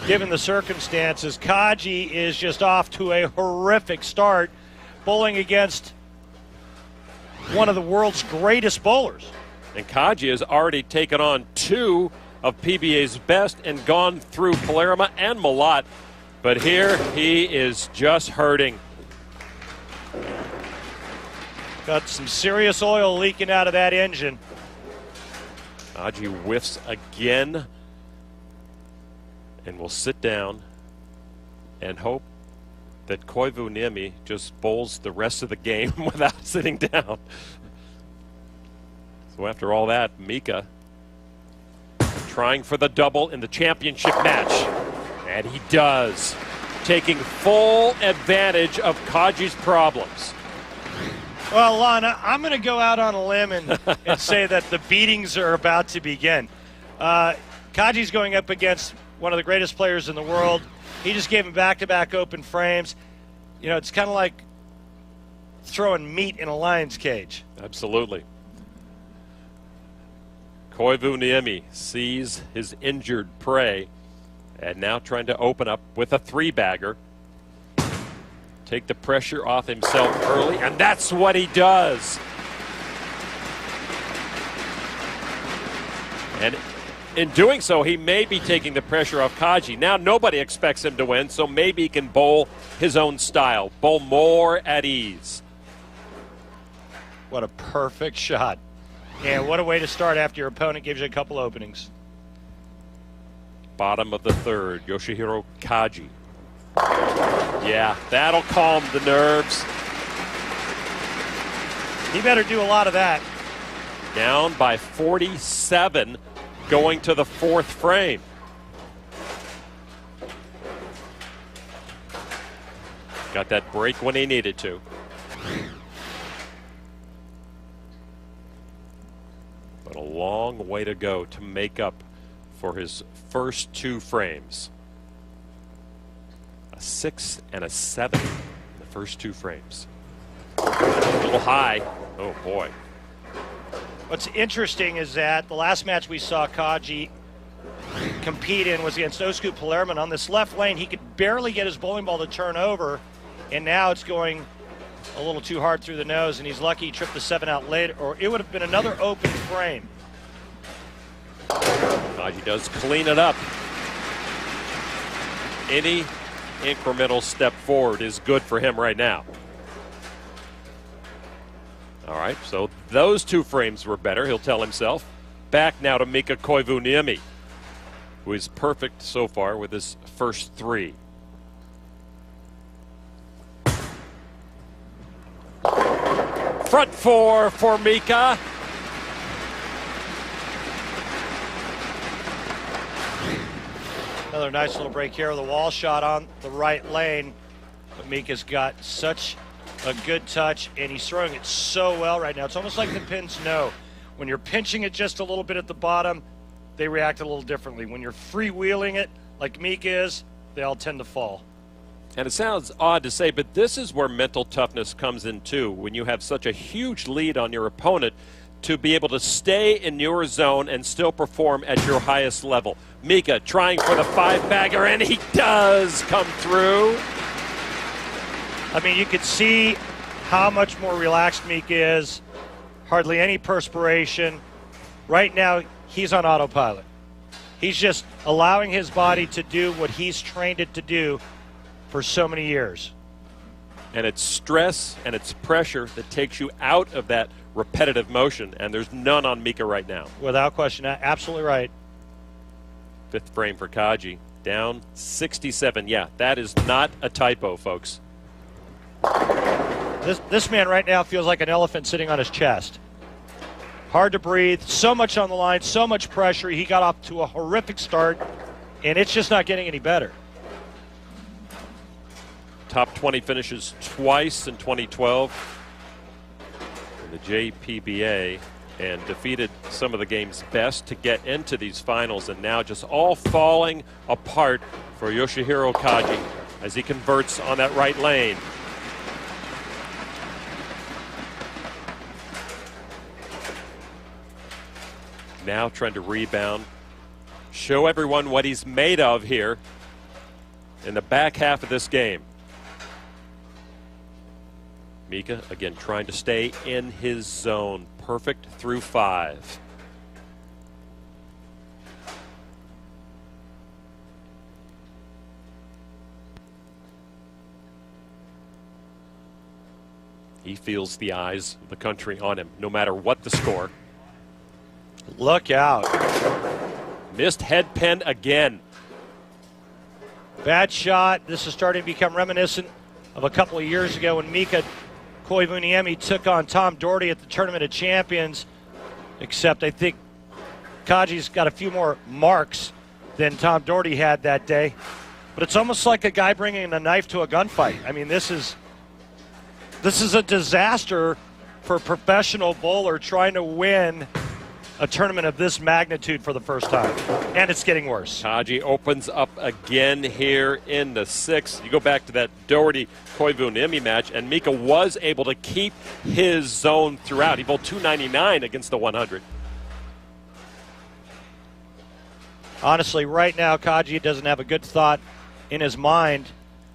given the circumstances. Kaji is just off to a horrific start, bowling against one of the world's greatest bowlers. And Kaji has already taken on 2 of PBA's best and gone through Palermo and Malat. But here he is just hurting. Got some serious oil leaking out of that engine. Kaji whiffs again and will sit down and hope that Koivuniemi just bowls the rest of the game without sitting down. So after all that, Mika trying for the double in the championship match. And he does, taking full advantage of Kaji's problems. Well, Lana, I'm going to go out on a limb and say that the beatings are about to begin. Kaji's going up against one of the greatest players in the world. He just gave him back-to-back open frames. You know, it's kind of like throwing meat in a lion's cage. Absolutely. Koivuniemi sees his injured prey and now trying to open up with a 3-bagger. Take the pressure off himself early, and that's what he does. And in doing so, he may be taking the pressure off Kaji. Now nobody expects him to win, so maybe he can bowl his own style, bowl more at ease. What a perfect shot. And what a way to start after your opponent gives you a couple openings. Bottom of the 3rd, Yoshihiro Kaji. Yeah, that'll calm the nerves. He better do a lot of that. Down by 47 going to the 4th frame. Got that break when he needed to. But a long way to go to make up for his first 2 frames. A 6 and a 7 in the first 2 frames. A little high. Oh boy. What's interesting is that the last match we saw Kaji compete in was against Osku Palermo. On this left lane, he could barely get his bowling ball to turn over, and now it's going a little too hard through the nose, and he's lucky he tripped the 7 out later, or it would have been another open frame. Kaji does clean it up. Any incremental step forward is good for him right now. All right, so those 2 frames were better, he'll tell himself. Back now to Mika Koivuniemi, who is perfect so far with his first 3. Front 4 for Mika. Another nice little break here with a wall shot on the right lane. But Mika's got such a good touch, and he's throwing it so well right now. It's almost like the pins know. When you're pinching it just a little bit at the bottom, they react a little differently. When you're freewheeling it, like Mika is, they all tend to fall. And it sounds odd to say, but this is where mental toughness comes in too. When you have such a huge lead on your opponent, to be able to stay in your zone and still perform at your highest level. Mika trying for the 5-bagger, and he does come through. I mean, you could see how much more relaxed Mika is. Hardly any perspiration. Right now, he's on autopilot. He's just allowing his body to do what he's trained it to do for so many years. And it's stress and it's pressure that takes you out of that repetitive motion, and there's none on Mika right now. Without question, absolutely right. 5th frame for Kaji, down 67. Yeah, that is not a typo, folks. This man right now feels like an elephant sitting on his chest. Hard to breathe, so much on the line, so much pressure. He got off to a horrific start, and it's just not getting any better. Top 20 finishes twice in 2012 in the JPBA, and defeated some of the game's best to get into these finals, and now just all falling apart for Yoshihiro Kaji as he converts on that right lane. Now trying to rebound, show everyone what he's made of here in the back half of this game. Mika, again, trying to stay in his zone. Perfect through 5. He feels the eyes of the country on him, no matter what the score. Look out. Missed head pin again. Bad shot. This is starting to become reminiscent of a couple of years ago when Mika Koivuniemi took on Tom Doherty at the Tournament of Champions, except I think Kaji's got a few more marks than Tom Doherty had that day. But it's almost like a guy bringing a knife to a gunfight. I mean, this is a disaster for a professional bowler trying to win a tournament of this magnitude for the first time. And it's getting worse. Kaji opens up again here in the 6th. You go back to that Doherty-Koivuniemi match, and Mika was able to keep his zone throughout. He bowled 299 against the 100. Honestly, right now, Kaji doesn't have a good thought in his mind.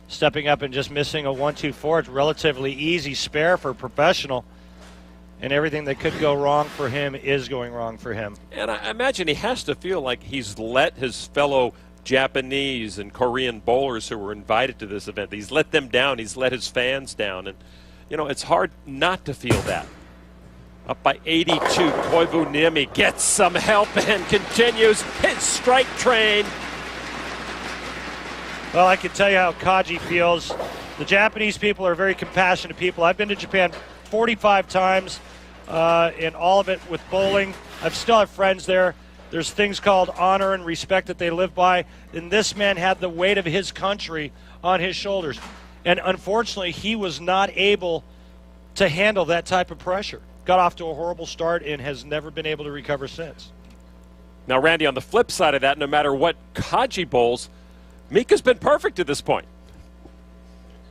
Stepping up and just missing a 1-2-4. It's relatively easy spare for a professional. And everything that could go wrong for him is going wrong for him. And I imagine he has to feel like he's let his fellow Japanese and Korean bowlers who were invited to this event, he's let them down, he's let his fans down. And, you know, it's hard not to feel that. Up by 82, Koivuniemi gets some help and continues his strike train. Well, I can tell you how Kaji feels. The Japanese people are very compassionate people. I've been to Japan 45 times, and all of it with bowling. I still have friends there. There's things called honor and respect that they live by, and this man had the weight of his country on his shoulders. And unfortunately, he was not able to handle that type of pressure. Got off to a horrible start and has never been able to recover since. Now, Randy, on the flip side of that, no matter what Kaji bowls, Mika's been perfect to this point.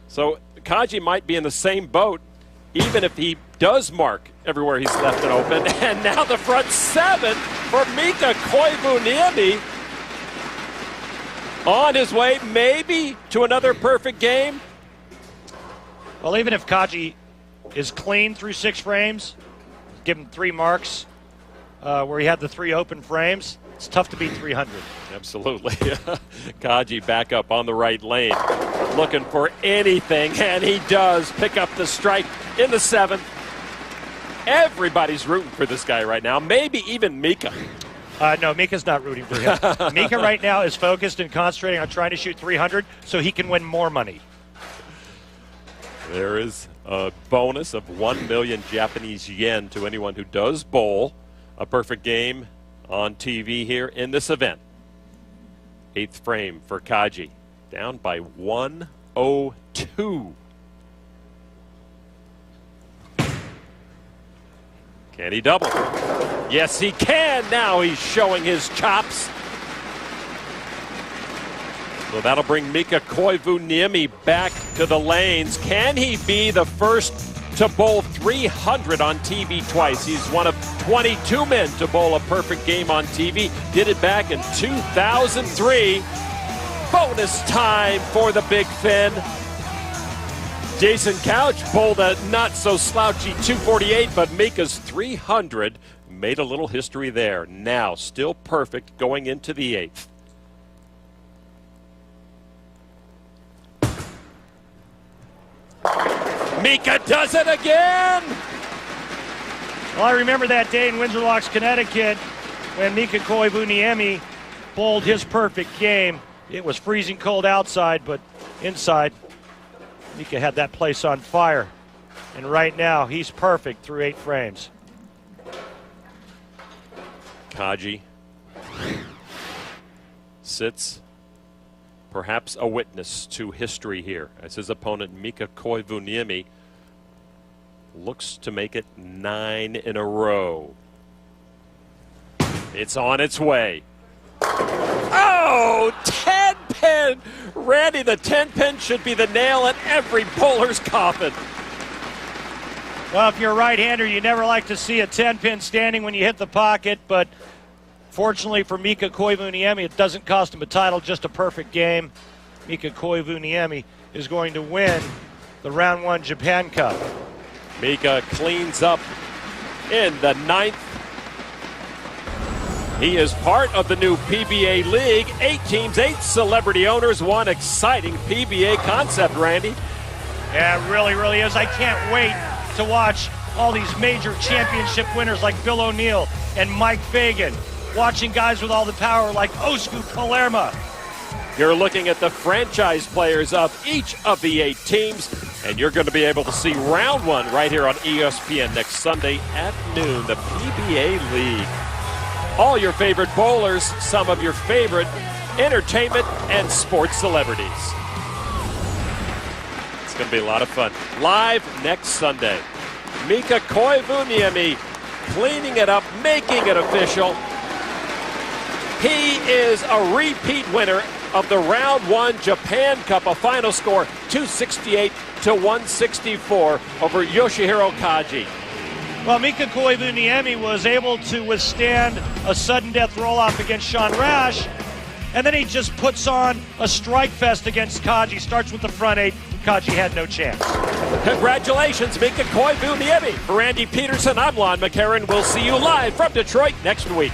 So Kaji might be in the same boat, even if he does mark everywhere he's left it open. And now the front 7 for Mika Koivuniemi. On his way maybe to another perfect game. Well, even if Kaji is clean through 6 frames, give him 3 marks where he had the 3 open frames, it's tough to beat 300. Absolutely. Kaji back up on the right lane, looking for anything, and he does pick up the strike in the 7th. Everybody's rooting for this guy right now, maybe even Mika. No, Mika's not rooting for him. Mika right now is focused and concentrating on trying to shoot 300 so he can win more money. There is a bonus of 1 million Japanese yen to anyone who does bowl a perfect game on TV here in this event. Eighth frame for Kaji. Down by 102. Can he double? Yes, he can. Now he's showing his chops. So that'll bring Mika Koivuniemi back to the lanes. Can he be the first to bowl 300 on TV twice? He's one of 22 men to bowl a perfect game on TV. Did it back in 2003. Bonus time for the Big Fin. Jason Couch bowled a not-so-slouchy 248, but Mika's 300 made a little history there. Now, still perfect going into the eighth. Mika does it again! Well, I remember that day in Windsor Locks, Connecticut, when Mika Koivuniemi bowled his perfect game. It was freezing cold outside, but inside, Mika had that place on fire. And right now, he's perfect through 8 frames. Kaji sits perhaps a witness to history here as his opponent Mika Koivuniemi looks to make it 9 in a row. It's on its way. Oh, 10-pin! Randy, the 10-pin should be the nail in every bowler's coffin. Well, if you're a right-hander, you never like to see a 10-pin standing when you hit the pocket, but fortunately for Mika Koivuniemi, it doesn't cost him a title, just a perfect game. Mika Koivuniemi is going to win the Round 1 Japan Cup. Mika cleans up in the 9th. He is part of the new PBA League. 8 teams, 8 celebrity owners, one exciting PBA concept, Randy. Yeah, it really, really is. I can't wait to watch all these major championship winners like Bill O'Neill and Mike Fagan, watching guys with all the power like Osku Palermo. You're looking at the franchise players of each of the 8 teams, and you're going to be able to see Round 1 right here on ESPN next Sunday at noon, the PBA League. All your favorite bowlers, some of your favorite entertainment and sports celebrities. It's going to be a lot of fun. Live next Sunday. Mika Koivuniemi cleaning it up, making it official. He is a repeat winner of the Round 1 Japan Cup, a final score 268 to 164 over Yoshihiro Kaji. Well, Mika Koivuniemi was able to withstand a sudden death roll-off against Sean Rash, and then he just puts on a strike fest against Kaji. Starts with the front 8. Kaji had no chance. Congratulations, Mika Koivuniemi. For Randy Peterson, I'm Lon McCarron. We'll see you live from Detroit next week.